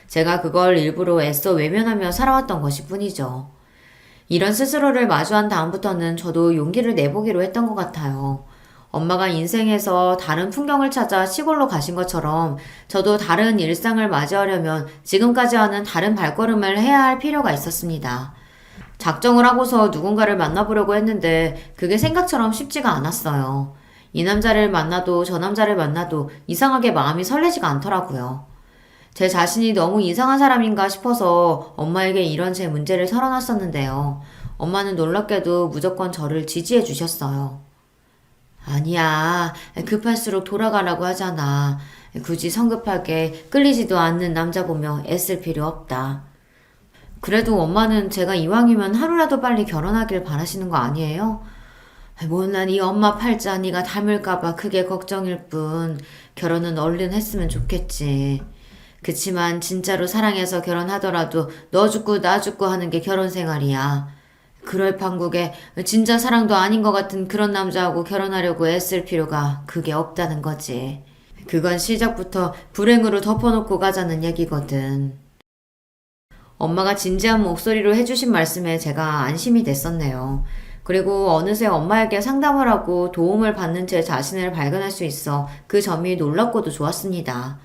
제가 그걸 일부러 애써 외면하며 살아왔던 것일 뿐이죠. 이런 스스로를 마주한 다음부터는 저도 용기를 내보기로 했던 것 같아요. 엄마가 인생에서 다른 풍경을 찾아 시골로 가신 것처럼 저도 다른 일상을 맞이하려면 지금까지와는 다른 발걸음을 해야 할 필요가 있었습니다. 작정을 하고서 누군가를 만나보려고 했는데 그게 생각처럼 쉽지가 않았어요. 이 남자를 만나도 저 남자를 만나도 이상하게 마음이 설레지가 않더라고요. 제 자신이 너무 이상한 사람인가 싶어서 엄마에게 이런 제 문제를 털어놨었는데요. 엄마는 놀랍게도 무조건 저를 지지해 주셨어요. 아니야, 급할수록 돌아가라고 하잖아. 굳이 성급하게 끌리지도 않는 남자 보며 애쓸 필요 없다. 그래도 엄마는 제가 이왕이면 하루라도 빨리 결혼하길 바라시는 거 아니에요? 못난 이 엄마 팔자 네가 닮을까봐 그게 걱정일 뿐 결혼은 얼른 했으면 좋겠지. 그치만 진짜로 사랑해서 결혼하더라도 너 죽고 나 죽고 하는 게 결혼 생활이야. 그럴 판국에 진짜 사랑도 아닌 것 같은 그런 남자하고 결혼하려고 애쓸 필요가 그게 없다는 거지. 그건 시작부터 불행으로 덮어놓고 가자는 얘기거든. 엄마가 진지한 목소리로 해주신 말씀에 제가 안심이 됐었네요. 그리고 어느새 엄마에게 상담을 하고 도움을 받는 제 자신을 발견할 수 있어 그 점이 놀랍고도 좋았습니다.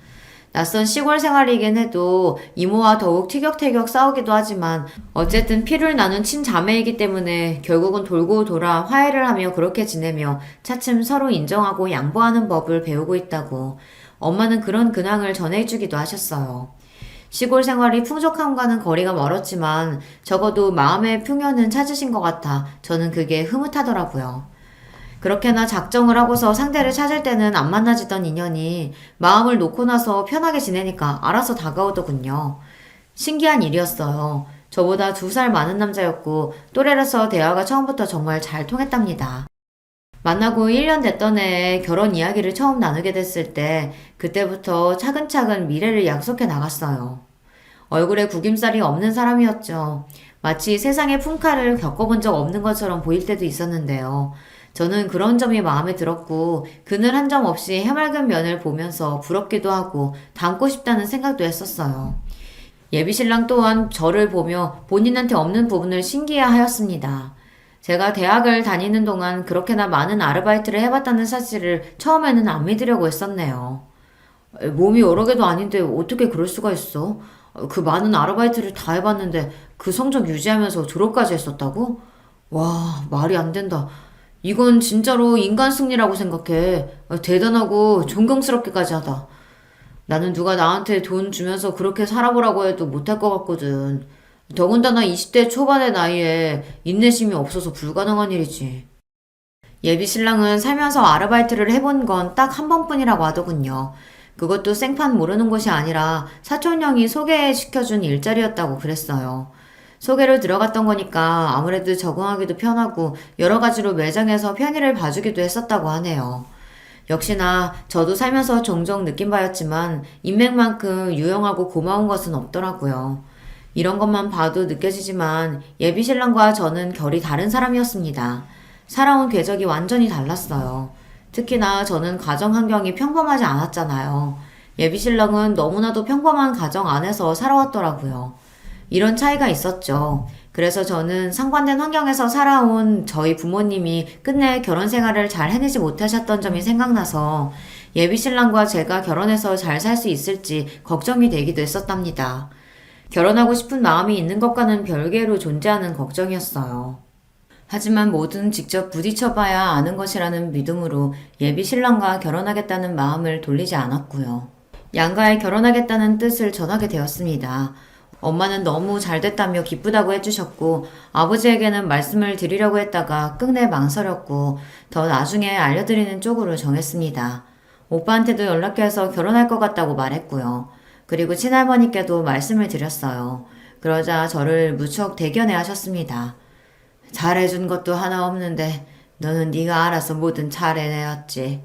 낯선 시골 생활이긴 해도 이모와 더욱 티격태격 싸우기도 하지만 어쨌든 피를 나눈 친자매이기 때문에 결국은 돌고 돌아 화해를 하며 그렇게 지내며 차츰 서로 인정하고 양보하는 법을 배우고 있다고 엄마는 그런 근황을 전해주기도 하셨어요. 시골 생활이 풍족함과는 거리가 멀었지만 적어도 마음의 풍요는 찾으신 것 같아 저는 그게 흐뭇하더라고요. 그렇게나 작정을 하고서 상대를 찾을 때는 안 만나지던 인연이 마음을 놓고 나서 편하게 지내니까 알아서 다가오더군요. 신기한 일이었어요. 저보다 2살 많은 남자였고 또래라서 대화가 처음부터 정말 잘 통했답니다. 만나고 1년 됐던 해에 결혼 이야기를 처음 나누게 됐을 때 그때부터 차근차근 미래를 약속해 나갔어요. 얼굴에 구김살이 없는 사람이었죠. 마치 세상의 풍파를 겪어본 적 없는 것처럼 보일 때도 있었는데요. 저는 그런 점이 마음에 들었고 그늘 한 점 없이 해맑은 면을 보면서 부럽기도 하고 닮고 싶다는 생각도 했었어요. 예비신랑 또한 저를 보며 본인한테 없는 부분을 신기해하였습니다. 제가 대학을 다니는 동안 그렇게나 많은 아르바이트를 해봤다는 사실을 처음에는 안 믿으려고 했었네요. 몸이 여러 개도 아닌데 어떻게 그럴 수가 있어? 그 많은 아르바이트를 다 해봤는데 그 성적 유지하면서 졸업까지 했었다고? 와, 말이 안 된다. 이건 진짜로 인간 승리라고 생각해. 대단하고 존경스럽기까지 하다. 나는 누가 나한테 돈 주면서 그렇게 살아보라고 해도 못할 것 같거든. 더군다나 20대 초반의 나이에 인내심이 없어서 불가능한 일이지. 예비 신랑은 살면서 아르바이트를 해본 건 딱 한 번뿐이라고 하더군요. 그것도 생판 모르는 곳이 아니라 사촌 형이 소개시켜준 일자리였다고 그랬어요. 소개로 들어갔던 거니까 아무래도 적응하기도 편하고 여러 가지로 매장에서 편의를 봐주기도 했었다고 하네요. 역시나 저도 살면서 종종 느낀 바였지만 인맥만큼 유용하고 고마운 것은 없더라고요. 이런 것만 봐도 느껴지지만 예비신랑과 저는 결이 다른 사람이었습니다. 살아온 궤적이 완전히 달랐어요. 특히나 저는 가정 환경이 평범하지 않았잖아요. 예비신랑은 너무나도 평범한 가정 안에서 살아왔더라고요. 이런 차이가 있었죠. 그래서 저는 상반된 환경에서 살아온 저희 부모님이 끝내 결혼 생활을 잘 해내지 못하셨던 점이 생각나서 예비신랑과 제가 결혼해서 잘 살 수 있을지 걱정이 되기도 했었답니다. 결혼하고 싶은 마음이 있는 것과는 별개로 존재하는 걱정이었어요. 하지만 뭐든 직접 부딪혀봐야 아는 것이라는 믿음으로 예비신랑과 결혼하겠다는 마음을 돌리지 않았고요. 양가에 결혼하겠다는 뜻을 전하게 되었습니다. 엄마는 너무 잘됐다며 기쁘다고 해주셨고 아버지에게는 말씀을 드리려고 했다가 끝내 망설였고 더 나중에 알려드리는 쪽으로 정했습니다. 오빠한테도 연락해서 결혼할 것 같다고 말했고요. 그리고 친할머니께도 말씀을 드렸어요. 그러자 저를 무척 대견해 하셨습니다. 잘해준 것도 하나 없는데 너는 네가 알아서 뭐든 잘해내었지.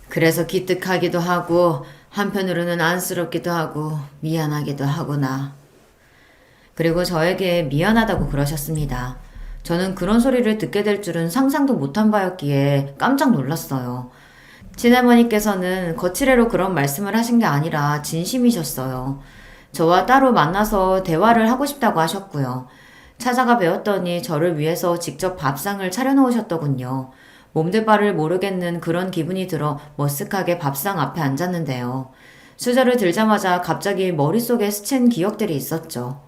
그래서 기특하기도 하고 한편으로는 안쓰럽기도 하고 미안하기도 하구나. 그리고 저에게 미안하다고 그러셨습니다. 저는 그런 소리를 듣게 될 줄은 상상도 못한 바였기에 깜짝 놀랐어요. 친할머니께서는 거칠애로 그런 말씀을 하신 게 아니라 진심이셨어요. 저와 따로 만나서 대화를 하고 싶다고 하셨고요. 찾아가 뵈었더니 저를 위해서 직접 밥상을 차려놓으셨더군요. 몸둘 바를 모르겠는 그런 기분이 들어 머쓱하게 밥상 앞에 앉았는데요. 수저를 들자마자 갑자기 머릿속에 스친 기억들이 있었죠.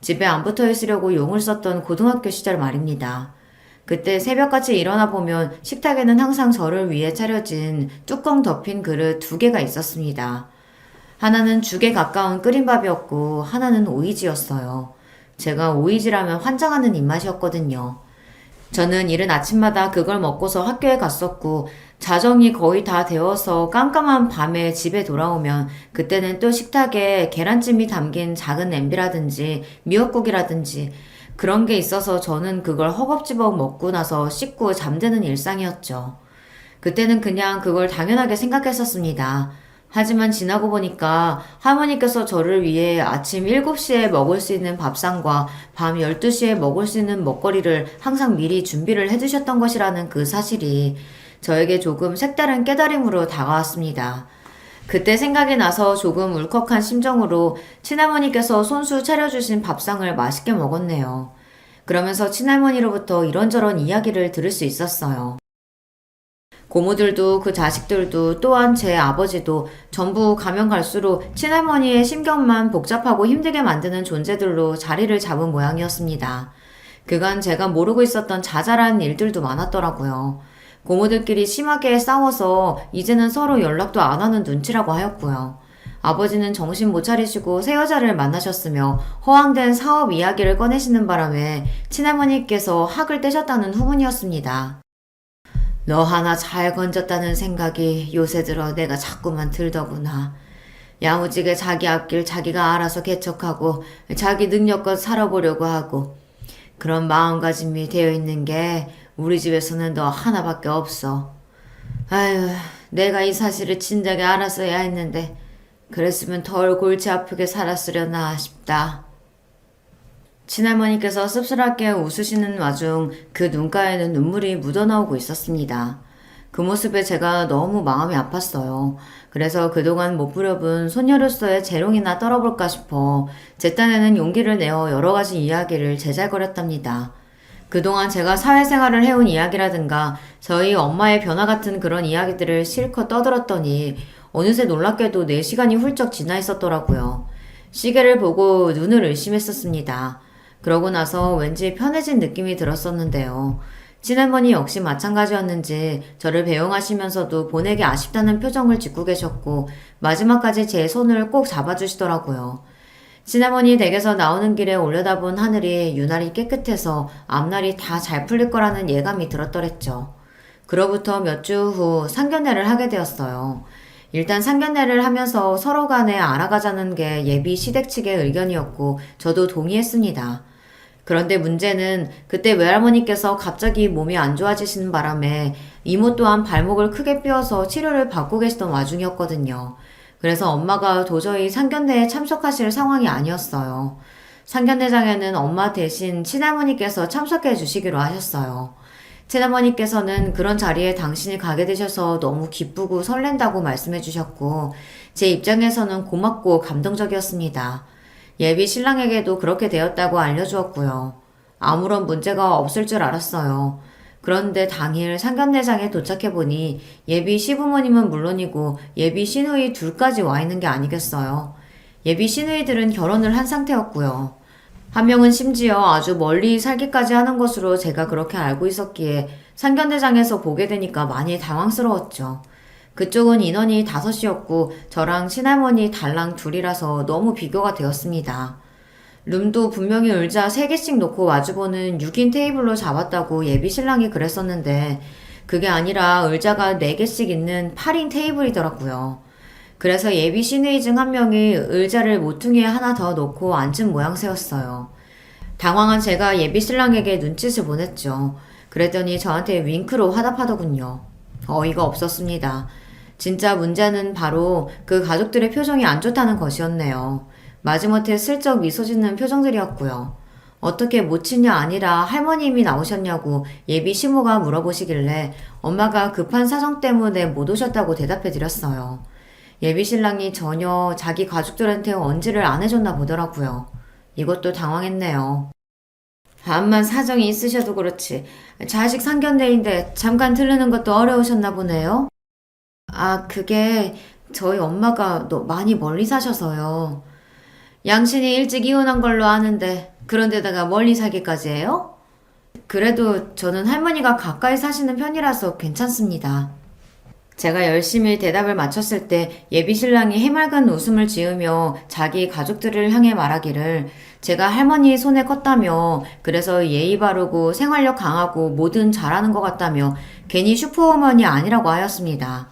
집에 안 붙어 있으려고 용을 썼던 고등학교 시절 말입니다. 그때 새벽같이 일어나 보면 식탁에는 항상 저를 위해 차려진 뚜껑 덮인 그릇 2개가 있었습니다. 하나는 죽에 가까운 끓인 밥이었고 하나는 오이지였어요. 제가 오이지라면 환장하는 입맛이었거든요. 저는 이른 아침마다 그걸 먹고서 학교에 갔었고 자정이 거의 다 되어서 깜깜한 밤에 집에 돌아오면 그때는 또 식탁에 계란찜이 담긴 작은 냄비라든지 미역국이라든지 그런 게 있어서 저는 그걸 허겁지겁 먹고 나서 씻고 잠드는 일상이었죠. 그때는 그냥 그걸 당연하게 생각했었습니다. 하지만 지나고 보니까 할머니께서 저를 위해 아침 7시에 먹을 수 있는 밥상과 밤 12시에 먹을 수 있는 먹거리를 항상 미리 준비를 해두셨던 것이라는 그 사실이 저에게 조금 색다른 깨달음으로 다가왔습니다. 그때 생각이 나서 조금 울컥한 심정으로 친할머니께서 손수 차려주신 밥상을 맛있게 먹었네요. 그러면서 친할머니로부터 이런저런 이야기를 들을 수 있었어요. 고모들도 그 자식들도 또한 제 아버지도 전부 가면 갈수록 친할머니의 심경만 복잡하고 힘들게 만드는 존재들로 자리를 잡은 모양이었습니다. 그간 제가 모르고 있었던 자잘한 일들도 많았더라고요. 고모들끼리 심하게 싸워서 이제는 서로 연락도 안 하는 눈치라고 하였고요. 아버지는 정신 못 차리시고 새 여자를 만나셨으며 허황된 사업 이야기를 꺼내시는 바람에 친할머니께서 학을 떼셨다는 후문이었습니다. 너 하나 잘 건졌다는 생각이 요새 들어 내가 자꾸만 들더구나. 야무지게 자기 앞길 자기가 알아서 개척하고 자기 능력껏 살아보려고 하고 그런 마음가짐이 되어 있는 게 우리 집에서는 너 하나밖에 없어. 아유, 내가 이 사실을 진작에 알았어야 했는데 그랬으면 덜 골치 아프게 살았으려나 싶다. 친할머니께서 씁쓸하게 웃으시는 와중 그 눈가에는 눈물이 묻어나오고 있었습니다. 그 모습에 제가 너무 마음이 아팠어요. 그래서 그동안 못 부려본 손녀로서의 재롱이나 떨어볼까 싶어 제 딴에는 용기를 내어 여러 가지 이야기를 제잘거렸답니다. 그동안 제가 사회생활을 해온 이야기라든가 저희 엄마의 변화 같은 그런 이야기들을 실컷 떠들었더니 어느새 놀랍게도 4시간이 훌쩍 지나 있었더라고요. 시계를 보고 눈을 의심했었습니다. 그러고 나서 왠지 편해진 느낌이 들었었는데요. 친할머니 역시 마찬가지였는지 저를 배웅하시면서도 보내기 아쉽다는 표정을 짓고 계셨고 마지막까지 제 손을 꼭 잡아주시더라고요. 친할머니 댁에서 나오는 길에 올려다본 하늘이 유난히 깨끗해서 앞날이 다 잘 풀릴 거라는 예감이 들었더랬죠. 그로부터 몇 주 후 상견례를 하게 되었어요. 일단 상견례를 하면서 서로 간에 알아가자는 게 예비 시댁 측의 의견이었고 저도 동의했습니다. 그런데 문제는 그때 외할머니께서 갑자기 몸이 안 좋아지시는 바람에 이모 또한 발목을 크게 삐어서 치료를 받고 계시던 와중이었거든요. 그래서 엄마가 도저히 상견례에 참석하실 상황이 아니었어요. 상견례장에는 엄마 대신 친할머니께서 참석해 주시기로 하셨어요. 친할머니께서는 그런 자리에 당신이 가게 되셔서 너무 기쁘고 설렌다고 말씀해 주셨고 제 입장에서는 고맙고 감동적이었습니다. 예비 신랑에게도 그렇게 되었다고 알려주었고요. 아무런 문제가 없을 줄 알았어요. 그런데 당일 상견례장에 도착해보니 예비 시부모님은 물론이고 예비 시누이 둘까지 와 있는 게 아니겠어요. 예비 시누이들은 결혼을 한 상태였고요. 한 명은 심지어 아주 멀리 살기까지 하는 것으로 제가 그렇게 알고 있었기에 상견례장에서 보게 되니까 많이 당황스러웠죠. 그쪽은 인원이 5이었고 저랑 친할머니 달랑 둘이라서 너무 비교가 되었습니다. 룸도 분명히 의자 3개씩 놓고 마주보는 6인 테이블로 잡았다고 예비 신랑이 그랬었는데 그게 아니라 의자가 4개씩 있는 8인 테이블이더라고요. 그래서 예비 시누이 중 한 명이 의자를 모퉁이에 하나 더 놓고 앉은 모양새였어요. 당황한 제가 예비 신랑에게 눈짓을 보냈죠. 그랬더니 저한테 윙크로 화답하더군요. 어이가 없었습니다. 진짜 문제는 바로 그 가족들의 표정이 안 좋다는 것이었네요. 마지못해 슬쩍 미소 짓는 표정들이었고요. 어떻게 모친냐 아니라 할머님이 나오셨냐고 예비 시모가 물어보시길래 엄마가 급한 사정 때문에 못 오셨다고 대답해 드렸어요. 예비 신랑이 전혀 자기 가족들한테 언지를 안 해줬나 보더라고요. 이것도 당황했네요. 암만 사정이 있으셔도 그렇지 자식 상견례인데 잠깐 들르는 것도 어려우셨나 보네요. 아, 그게 저희 엄마가 많이 멀리 사셔서요. 양친이 일찍 이혼한 걸로 아는데 그런데다가 멀리 살기까지 해요? 그래도 저는 할머니가 가까이 사시는 편이라서 괜찮습니다. 제가 열심히 대답을 마쳤을 때 예비 신랑이 해맑은 웃음을 지으며 자기 가족들을 향해 말하기를 제가 할머니 손에 컸다며 그래서 예의 바르고 생활력 강하고 뭐든 잘하는 것 같다며 괜히 슈퍼우먼이 아니라고 하였습니다.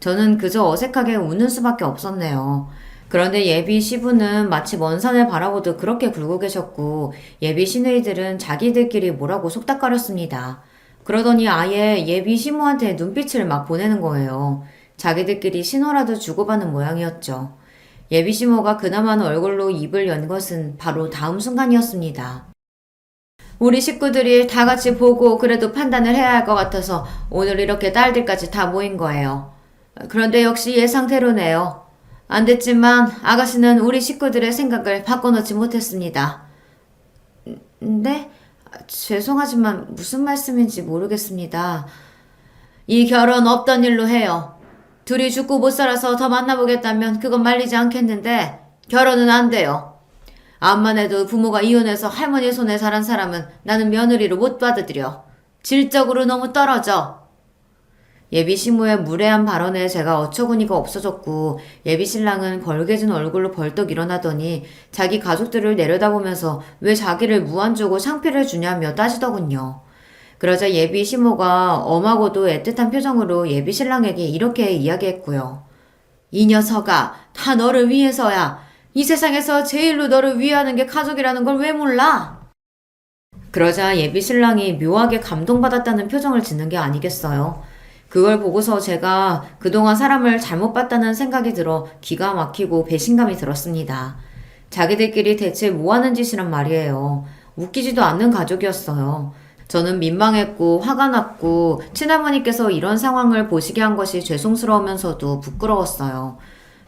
저는 그저 어색하게 웃는 수밖에 없었네요. 그런데 예비 시부는 마치 먼 산을 바라보듯 그렇게 굴고 계셨고 예비 시누이들은 자기들끼리 뭐라고 속닥거렸습니다. 그러더니 아예 예비 시모한테 눈빛을 막 보내는 거예요. 자기들끼리 신호라도 주고받는 모양이었죠. 예비 시모가 그나마는 얼굴로 입을 연 것은 바로 다음 순간이었습니다. 우리 식구들이 다 같이 보고 그래도 판단을 해야 할 것 같아서 오늘 이렇게 딸들까지 다 모인 거예요. 그런데 역시 예상대로네요. 안 됐지만 아가씨는 우리 식구들의 생각을 바꿔놓지 못했습니다. 네? 죄송하지만 무슨 말씀인지 모르겠습니다. 이 결혼 없던 일로 해요. 둘이 죽고 못 살아서 더 만나보겠다면 그건 말리지 않겠는데 결혼은 안 돼요. 암만 해도 부모가 이혼해서 할머니 손에 자란 사람은 나는 며느리로 못 받아들여. 질적으로 너무 떨어져. 예비 시모의 무례한 발언에 제가 어처구니가 없어졌고 예비 신랑은 벌개진 얼굴로 벌떡 일어나더니 자기 가족들을 내려다보면서 왜 자기를 무한주고 상피를 주냐며 따지더군요. 그러자 예비 시모가 엄하고도 애틋한 표정으로 예비 신랑에게 이렇게 이야기했고요. 이 녀석아, 다 너를 위해서야. 이 세상에서 제일로 너를 위하는 게 가족이라는 걸 왜 몰라? 그러자 예비 신랑이 묘하게 감동받았다는 표정을 짓는 게 아니겠어요. 그걸 보고서 제가 그동안 사람을 잘못 봤다는 생각이 들어 기가 막히고 배신감이 들었습니다. 자기들끼리 대체 뭐 하는 짓이란 말이에요. 웃기지도 않는 가족이었어요. 저는 민망했고 화가 났고 친할머니께서 이런 상황을 보시게 한 것이 죄송스러우면서도 부끄러웠어요.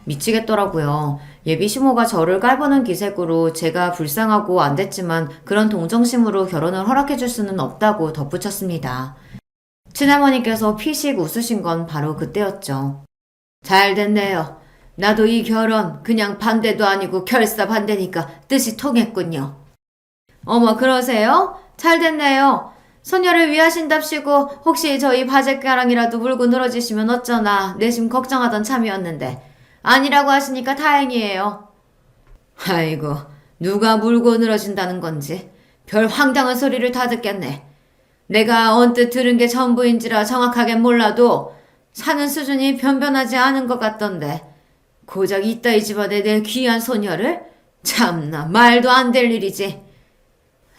미치겠더라고요. 예비 시모가 저를 깔보는 기색으로 제가 불쌍하고 안 됐지만 그런 동정심으로 결혼을 허락해줄 수는 없다고 덧붙였습니다. 친할머니께서 피식 웃으신 건 바로 그때였죠. 잘 됐네요. 나도 이 결혼 그냥 반대도 아니고 결사 반대니까 뜻이 통했군요. 어머 그러세요? 잘 됐네요. 소녀를 위하신답시고 혹시 저희 바제가랑이라도 물고 늘어지시면 어쩌나 내심 걱정하던 참이었는데 아니라고 하시니까 다행이에요. 아이고 누가 물고 늘어진다는 건지 별 황당한 소리를 다 듣겠네. 내가 언뜻 들은 게 전부인지라 정확하게 몰라도 사는 수준이 변변하지 않은 것 같던데 고작 이따 이 집안에 내 귀한 소녀를? 참나 말도 안 될 일이지.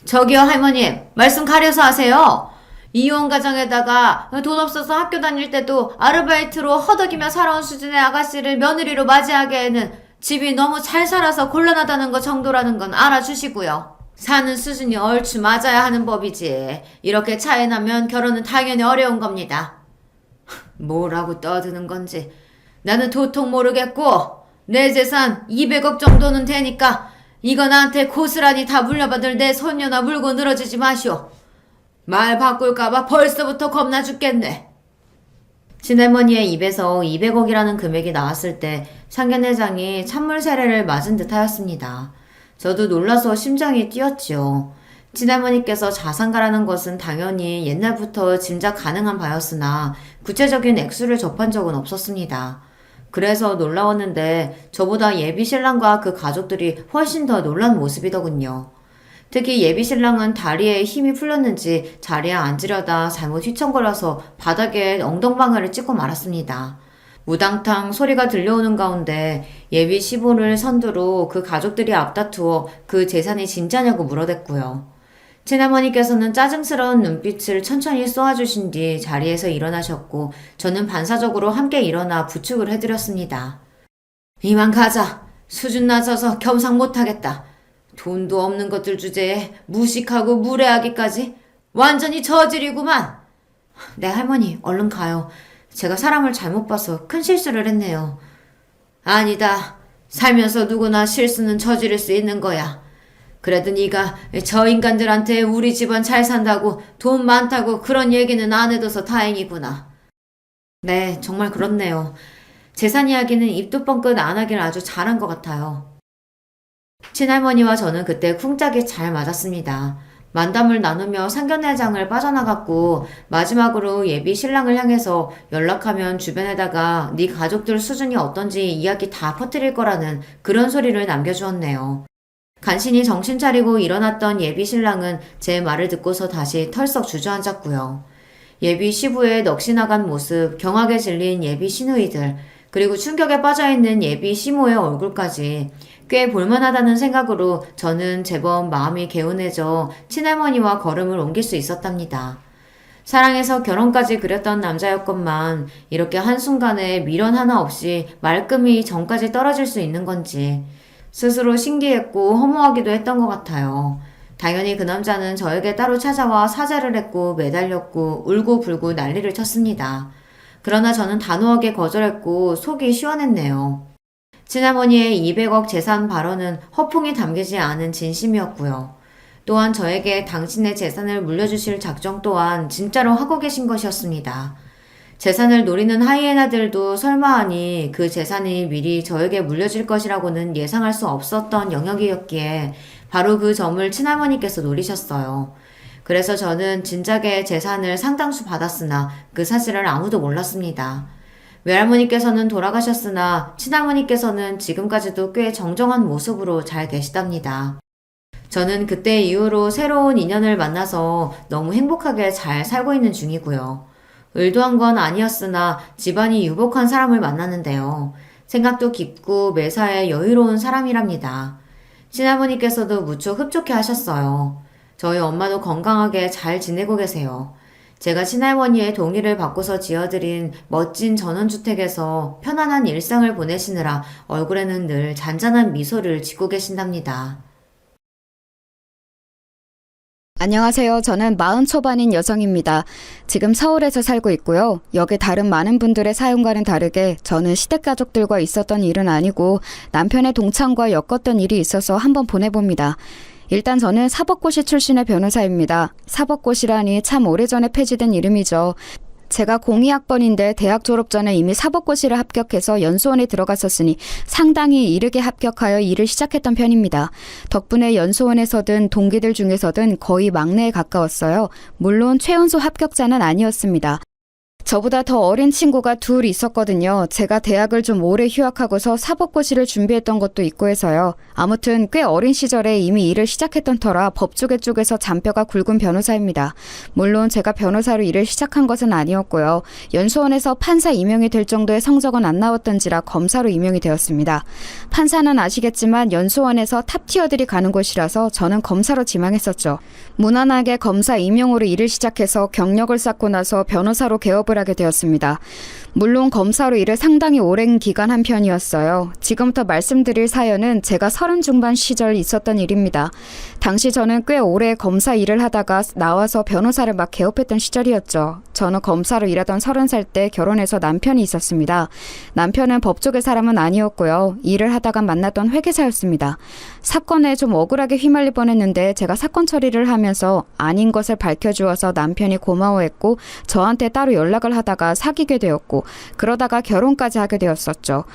저기요 할머님 말씀 가려서 하세요. 이혼 가정에다가 돈 없어서 학교 다닐 때도 아르바이트로 허덕이며 살아온 수준의 아가씨를 며느리로 맞이하기에는 집이 너무 잘 살아서 곤란하다는 것 정도라는 건 알아주시고요. 사는 수준이 얼추 맞아야 하는 법이지. 이렇게 차이 나면 결혼은 당연히 어려운 겁니다. 뭐라고 떠드는 건지 나는 도통 모르겠고 내 재산 200억 정도는 되니까 이거 나한테 고스란히 다 물려받을 내 손녀나 물고 늘어지지 마시오. 말 바꿀까봐 벌써부터 겁나 죽겠네. 친할머니의 입에서 200억이라는 금액이 나왔을 때 상견례장이 찬물 세례를 맞은 듯 하였습니다. 저도 놀라서 심장이 뛰었지요. 친할머니께서 자산가라는 것은 당연히 옛날부터 짐작 가능한 바였으나 구체적인 액수를 접한 적은 없었습니다. 그래서 놀라웠는데 저보다 예비 신랑과 그 가족들이 훨씬 더 놀란 모습이더군요. 특히 예비 신랑은 다리에 힘이 풀렸는지 자리에 앉으려다 잘못 휘청거려서 바닥에 엉덩방아를 찍고 말았습니다. 무당탕 소리가 들려오는 가운데 예비 시부를 선두로 그 가족들이 앞다투어 그 재산이 진짜냐고 물어댔고요. 친할머니께서는 짜증스러운 눈빛을 천천히 쏘아주신 뒤 자리에서 일어나셨고 저는 반사적으로 함께 일어나 부축을 해드렸습니다. 이만 가자. 수준 낮아서 겸상 못하겠다. 돈도 없는 것들 주제에 무식하고 무례하기까지 완전히 저질이구만. 네 할머니 얼른 가요. 제가 사람을 잘못 봐서 큰 실수를 했네요. 아니다. 살면서 누구나 실수는 저지를 수 있는 거야. 그래도 네가 저 인간들한테 우리 집안 잘 산다고 돈 많다고 그런 얘기는 안 해둬서 다행이구나. 네 정말 그렇네요. 재산 이야기는 입도 뻥끗 안 하길 아주 잘한 것 같아요. 친할머니와 저는 그때 쿵짝이 잘 맞았습니다. 만담을 나누며 상견례장을 빠져나갔고 마지막으로 예비 신랑을 향해서 연락하면 주변에다가 네 가족들 수준이 어떤지 이야기 다 퍼뜨릴 거라는 그런 소리를 남겨주었네요. 간신히 정신 차리고 일어났던 예비 신랑은 제 말을 듣고서 다시 털썩 주저앉았고요. 예비 시부의 넋이 나간 모습, 경악에 질린 예비 시누이들, 그리고 충격에 빠져있는 예비 시모의 얼굴까지. 꽤 볼만하다는 생각으로 저는 제법 마음이 개운해져 친할머니와 걸음을 옮길 수 있었답니다. 사랑해서 결혼까지 그렸던 남자였건만 이렇게 한순간에 미련 하나 없이 말끔히 정까지 떨어질 수 있는 건지 스스로 신기했고 허무하기도 했던 것 같아요. 당연히 그 남자는 저에게 따로 찾아와 사죄를 했고 매달렸고 울고불고 난리를 쳤습니다. 그러나 저는 단호하게 거절했고 속이 시원했네요. 친할머니의 200억 재산 발언은 허풍이 담기지 않은 진심이었고요. 또한 저에게 당신의 재산을 물려주실 작정 또한 진짜로 하고 계신 것이었습니다. 재산을 노리는 하이에나들도 설마하니 그 재산이 미리 저에게 물려질 것이라고는 예상할 수 없었던 영역이었기에 바로 그 점을 친할머니께서 노리셨어요. 그래서 저는 진작에 재산을 상당수 받았으나 그 사실을 아무도 몰랐습니다. 외할머니께서는 돌아가셨으나 친할머니께서는 지금까지도 꽤 정정한 모습으로 잘 계시답니다. 저는 그때 이후로 새로운 인연을 만나서 너무 행복하게 잘 살고 있는 중이고요. 의도한 건 아니었으나 집안이 유복한 사람을 만났는데요. 생각도 깊고 매사에 여유로운 사람이랍니다. 친할머니께서도 무척 흡족해 하셨어요. 저희 엄마도 건강하게 잘 지내고 계세요. 제가 친할머니의 동의를 받고서 지어드린 멋진 전원주택에서 편안한 일상을 보내시느라 얼굴에는 늘 잔잔한 미소를 짓고 계신답니다. 안녕하세요. 저는 40 초반인 여성입니다. 지금 서울에서 살고 있고요. 여기 다른 많은 분들의 사연과는 다르게 저는 시댁가족들과 있었던 일은 아니고 남편의 동창과 엮었던 일이 있어서 한번 보내봅니다. 일단 저는 사법고시 출신의 변호사입니다. 사법고시라니 참 오래전에 폐지된 이름이죠. 제가 02학번인데 대학 졸업 전에 이미 사법고시를 합격해서 연수원에 들어갔었으니 상당히 이르게 합격하여 일을 시작했던 편입니다. 덕분에 연수원에서든 동기들 중에서든 거의 막내에 가까웠어요. 물론 최연소 합격자는 아니었습니다. 저보다 더 어린 친구가 둘 있었거든요. 제가 대학을 좀 오래 휴학하고서 사법고시를 준비했던 것도 있고 해서요. 아무튼 꽤 어린 시절에 이미 일을 시작했던 터라 법조계 쪽에서 잔뼈가 굵은 변호사입니다. 물론 제가 변호사로 일을 시작한 것은 아니었고요. 연수원에서 판사 임용이 될 정도의 성적은 안 나왔던지라 검사로 임용이 되었습니다. 판사는 아시겠지만 연수원에서 탑티어들이 가는 곳이라서 저는 검사로 지망했었죠. 무난하게 검사 임용으로 일을 시작해서 경력을 쌓고 나서 변호사로 개업을 하게 되었습니다. 물론 검사로 일을 상당히 오랜 기간 한 편이었어요. 지금부터 말씀드릴 사연은 제가 30 중반 시절 있었던 일입니다. 당시 저는 꽤 오래 검사 일을 하다가 나와서 변호사를 막 개업했던 시절이었죠. 저는 검사로 일하던 30살 때 결혼해서 남편이 있었습니다. 남편은 법조계 사람은 아니었고요. 일을 하다가 만났던 회계사였습니다. 사건에 좀 억울하게 휘말릴 뻔했는데 제가 사건 처리를 하면서 아닌 것을 밝혀주어서 남편이 고마워했고 저한테 따로 연락을 하다가 사귀게 되었고 그러다가 결혼까지 하게 되었었죠.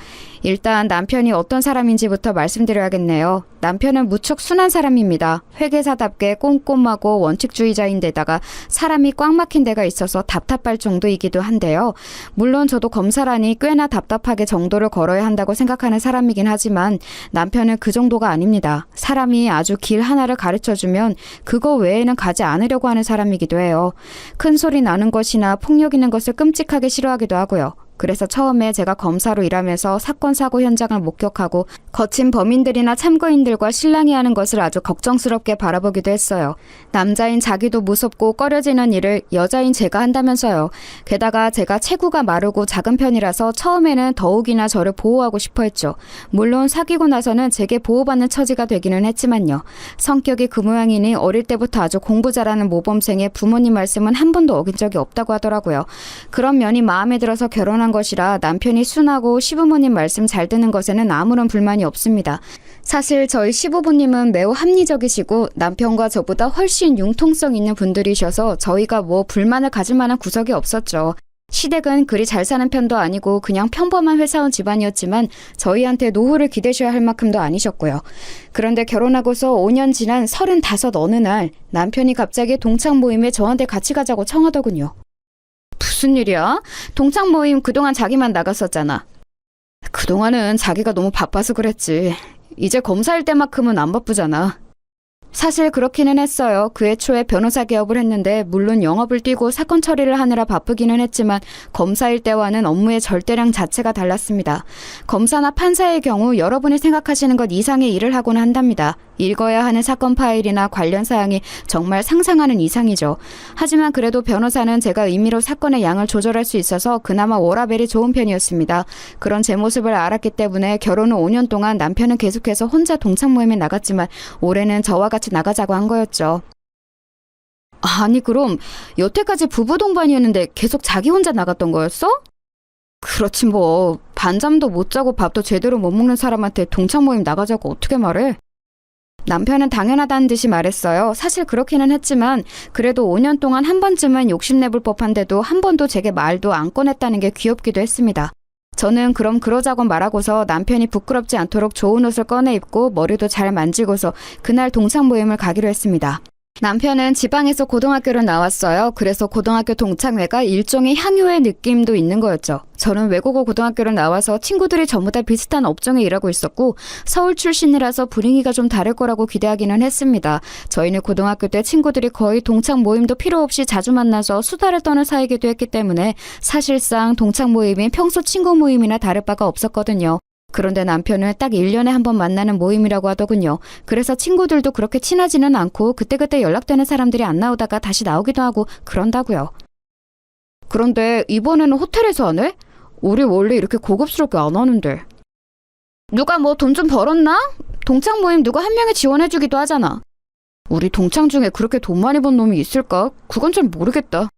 일단 남편이 어떤 사람인지부터 말씀드려야겠네요. 남편은 무척 순한 사람입니다. 회계사답게 꼼꼼하고 원칙주의자인데다가 사람이 꽉 막힌 데가 있어서 답답할 정도이기도 한데요. 물론 저도 검사라니 꽤나 답답하게 정도를 걸어야 한다고 생각하는 사람이긴 하지만 남편은 그 정도가 아닙니다. 사람이 아주 길 하나를 가르쳐주면 그거 외에는 가지 않으려고 하는 사람이기도 해요. 큰 소리 나는 것이나 폭력 있는 것을 끔찍하게 싫어하기도 하고요. 그래서 처음에 제가 검사로 일하면서 사건 사고 현장을 목격하고 거친 범인들이나 참고인들과 실랑이 하는 것을 아주 걱정스럽게 바라보기도 했어요. 남자인 자기도 무섭고 꺼려지는 일을 여자인 제가 한다면서요. 게다가 제가 체구가 마르고 작은 편이라서 처음에는 더욱이나 저를 보호하고 싶어 했죠. 물론 사귀고 나서는 제게 보호받는 처지가 되기는 했지만요. 성격이 그 모양이니 어릴 때부터 아주 공부 잘하는 모범생의 부모님 말씀은 한 번도 어긴 적이 없다고 하더라고요. 그런 면이 마음에 들어서 결혼한 것이라 남편이 순하고 시부모님 말씀 잘 듣는 것에는 아무런 불만이 없습니다. 사실 저희 시부모님은 매우 합리적이시고 남편과 저보다 훨씬 융통성 있는 분들이셔서 저희가 뭐 불만을 가질 만한 구석이 없었죠. 시댁은 그리 잘 사는 편도 아니고 그냥 평범한 회사원 집안이었지만 저희한테 노후를 기대셔야 할 만큼도 아니셨고요. 그런데 결혼하고서 5년 지난 35 어느 날 남편이 갑자기 동창 모임에 저한테 같이 가자고 청하더군요. 무슨 일이야? 동창 모임 그동안 자기만 나갔었잖아. 그동안은 자기가 너무 바빠서 그랬지. 이제 검사일 때만큼은 안 바쁘잖아. 사실 그렇기는 했어요. 그 애초에 변호사 개업을 했는데 물론 영업을 뛰고 사건 처리를 하느라 바쁘기는 했지만 검사일 때와는 업무의 절대량 자체가 달랐습니다. 검사나 판사의 경우 여러분이 생각하시는 것 이상의 일을 하곤 한답니다. 읽어야 하는 사건 파일이나 관련 사항이 정말 상상하는 이상이죠. 하지만 그래도 변호사는 제가 임의로 사건의 양을 조절할 수 있어서 그나마 워라밸이 좋은 편이었습니다. 그런 제 모습을 알았기 때문에 결혼 후 5년 동안 남편은 계속해서 혼자 동창 모임에 나갔지만 올해는 저와 같이 나가자고 한 거였죠. 아니 그럼 여태까지 부부 동반이었는데 계속 자기 혼자 나갔던 거였어? 그렇지 뭐 반잠도 못 자고 밥도 제대로 못 먹는 사람한테 동창 모임 나가자고 어떻게 말해? 남편은 당연하다는 듯이 말했어요. 사실 그렇기는 했지만 그래도 5년 동안 한 번쯤은 욕심내볼 법한데도 한 번도 제게 말도 안 꺼냈다는 게 귀엽기도 했습니다. 저는 그럼 그러자고 말하고서 남편이 부끄럽지 않도록 좋은 옷을 꺼내 입고 머리도 잘 만지고서 그날 동창 모임을 가기로 했습니다. 남편은 지방에서 고등학교를 나왔어요. 그래서 고등학교 동창회가 일종의 향유의 느낌도 있는 거였죠. 저는 외국어 고등학교를 나와서 친구들이 전부 다 비슷한 업종에 일하고 있었고 서울 출신이라서 분위기가 좀 다를 거라고 기대하기는 했습니다. 저희는 고등학교 때 친구들이 거의 동창 모임도 필요 없이 자주 만나서 수다를 떠는 사이기도 했기 때문에 사실상 동창 모임이 평소 친구 모임이나 다를 바가 없었거든요. 그런데 남편은 딱 1년에 한 번 만나는 모임이라고 하더군요. 그래서 친구들도 그렇게 친하지는 않고 그때그때 연락되는 사람들이 안 나오다가 다시 나오기도 하고 그런다고요. 그런데 이번에는 호텔에서 하네? 우리 원래 이렇게 고급스럽게 안 하는데. 누가 뭐 돈 좀 벌었나? 동창 모임 누가 한 명이 지원해주기도 하잖아. 우리 동창 중에 그렇게 돈 많이 번 놈이 있을까? 그건 잘 모르겠다.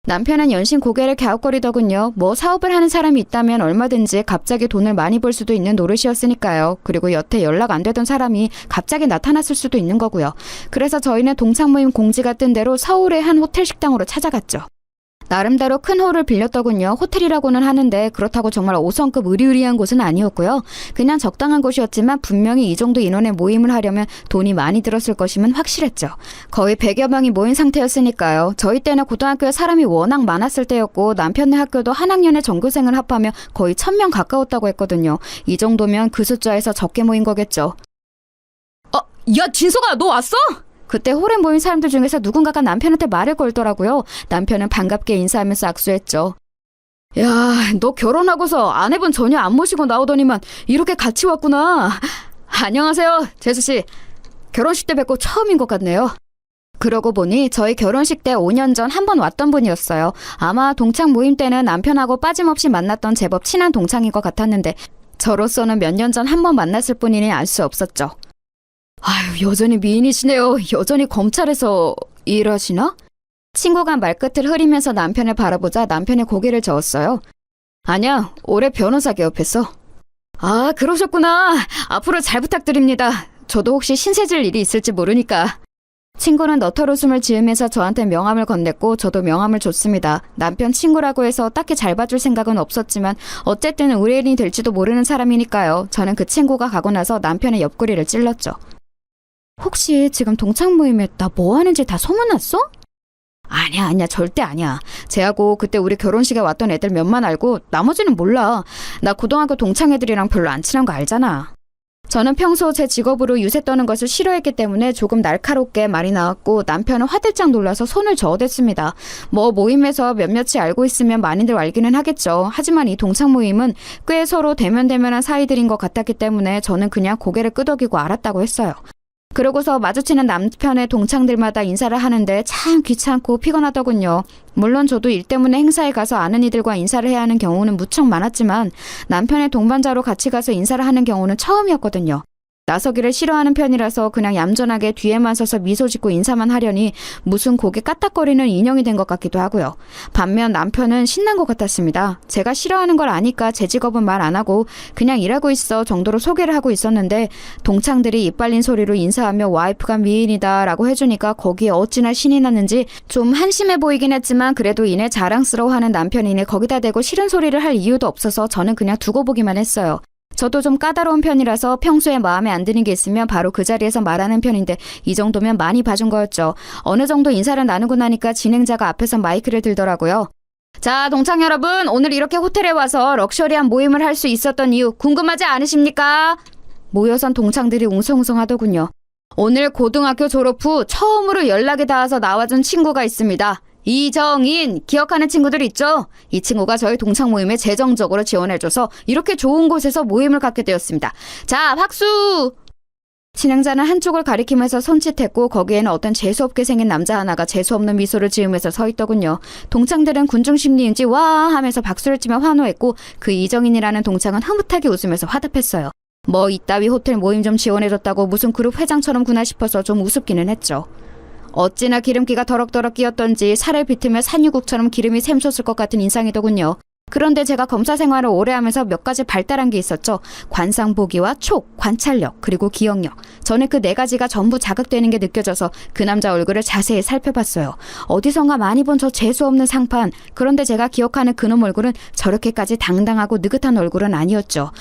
남편은 연신 고개를 갸웃거리더군요. 뭐 사업을 하는 사람이 있다면 얼마든지 갑자기 돈을 많이 벌 수도 있는 노릇이었으니까요. 그리고 여태 연락 안 되던 사람이 갑자기 나타났을 수도 있는 거고요. 그래서 저희는 동창 모임 공지가 뜬 대로 서울의 한 호텔 식당으로 찾아갔죠. 나름대로 큰 홀을 빌렸더군요. 호텔이라고는 하는데 그렇다고 정말 5성급 으리으리한 곳은 아니었고요. 그냥 적당한 곳이었지만 분명히 이 정도 인원의 모임을 하려면 돈이 많이 들었을 것임은 확실했죠. 거의 100여 명이 모인 상태였으니까요. 저희 때는 고등학교에 사람이 워낙 많았을 때였고 남편네 학교도 한 학년의 전교생을 합하면 거의 1000명 가까웠다고 했거든요. 이 정도면 그 숫자에서 적게 모인 거겠죠. 야 진석아 너 왔어? 그때 홀에 모인 사람들 중에서 누군가가 남편한테 말을 걸더라고요. 남편은 반갑게 인사하면서 악수했죠. 야, 너 결혼하고서 아내분 전혀 안 모시고 나오더니만 이렇게 같이 왔구나. 안녕하세요, 재수씨. 결혼식 때 뵙고 처음인 것 같네요. 그러고 보니 저희 결혼식 때 5년 전 한 번 왔던 분이었어요. 아마 동창 모임 때는 남편하고 빠짐없이 만났던 제법 친한 동창인 것 같았는데 저로서는 몇 년 전 한 번 만났을 뿐이니 알 수 없었죠. 아유, 여전히 미인이시네요. 여전히 검찰에서 일하시나? 친구가 말끝을 흐리면서 남편을 바라보자 남편의 고개를 저었어요. 아니야, 올해 변호사 개업했어. 아, 그러셨구나. 앞으로 잘 부탁드립니다. 저도 혹시 신세질 일이 있을지 모르니까. 친구는 너털 웃음을 지으면서 저한테 명함을 건넸고 저도 명함을 줬습니다. 남편 친구라고 해서 딱히 잘 봐줄 생각은 없었지만 어쨌든 의뢰인이 될지도 모르는 사람이니까요. 저는 그 친구가 가고 나서 남편의 옆구리를 찔렀죠. 혹시 지금 동창 모임에 나 뭐 하는지 다 소문났어? 아니야, 절대 아니야. 쟤하고 그때 우리 결혼식에 왔던 애들 몇만 알고 나머지는 몰라. 나 고등학교 동창 애들이랑 별로 안 친한 거 알잖아. 저는 평소 제 직업으로 유세 떠는 것을 싫어했기 때문에 조금 날카롭게 말이 나왔고 남편은 화들짝 놀라서 손을 저어댔습니다. 뭐 모임에서 몇몇이 알고 있으면 많이들 알기는 하겠죠. 하지만 이 동창 모임은 꽤 서로 대면대면한 사이들인 것 같았기 때문에 저는 그냥 고개를 끄덕이고 알았다고 했어요. 그러고서 마주치는 남편의 동창들마다 인사를 하는데 참 귀찮고 피곤하더군요. 물론 저도 일 때문에 행사에 가서 아는 이들과 인사를 해야 하는 경우는 무척 많았지만 남편의 동반자로 같이 가서 인사를 하는 경우는 처음이었거든요. 나서기를 싫어하는 편이라서 그냥 얌전하게 뒤에만 서서 미소 짓고 인사만 하려니 무슨 고개 까딱거리는 인형이 된 것 같기도 하고요. 반면 남편은 신난 것 같았습니다. 제가 싫어하는 걸 아니까 제 직업은 말 안 하고 그냥 일하고 있어 정도로 소개를 하고 있었는데 동창들이 입 빨린 소리로 인사하며 와이프가 미인이다 라고 해주니까 거기에 어찌나 신이 났는지 좀 한심해 보이긴 했지만 그래도 이내 자랑스러워하는 남편이니 거기다 대고 싫은 소리를 할 이유도 없어서 저는 그냥 두고 보기만 했어요. 저도 좀 까다로운 편이라서 평소에 마음에 안 드는 게 있으면 바로 그 자리에서 말하는 편인데 이 정도면 많이 봐준 거였죠. 어느 정도 인사를 나누고 나니까 진행자가 앞에서 마이크를 들더라고요. 자, 동창 여러분, 오늘 이렇게 호텔에 와서 럭셔리한 모임을 할 수 있었던 이유 궁금하지 않으십니까? 모여선 동창들이 웅성웅성 하더군요. 오늘 고등학교 졸업 후 처음으로 연락이 닿아서 나와준 친구가 있습니다. 이정인 기억하는 친구들 있죠? 이 친구가 저희 동창 모임에 재정적으로 지원해줘서 이렇게 좋은 곳에서 모임을 갖게 되었습니다. 자, 박수! 진행자는 한쪽을 가리키면서 손짓했고 거기에는 어떤 재수없게 생긴 남자 하나가 재수없는 미소를 지으면서 서 있더군요. 동창들은 군중심리인지 와 하면서 박수를 치며 환호했고 그 이정인이라는 동창은 흐뭇하게 웃으면서 화답했어요. 뭐 이따위 호텔 모임 좀 지원해줬다고 무슨 그룹 회장처럼구나 싶어서 좀 우습기는 했죠. 어찌나 기름기가 더럭더럭 끼었던지 살을 비트며 산유국처럼 기름이 샘솟을 것 같은 인상이더군요. 그런데 제가 검사 생활을 오래 하면서 몇 가지 발달한 게 있었죠. 관상보기와 촉, 관찰력, 그리고 기억력. 저는 그 네 가지가 전부 자극되는 게 느껴져서 그 남자 얼굴을 자세히 살펴봤어요. 어디선가 많이 본 저 재수없는 상판. 그런데 제가 기억하는 그놈 얼굴은 저렇게까지 당당하고 느긋한 얼굴은 아니었죠.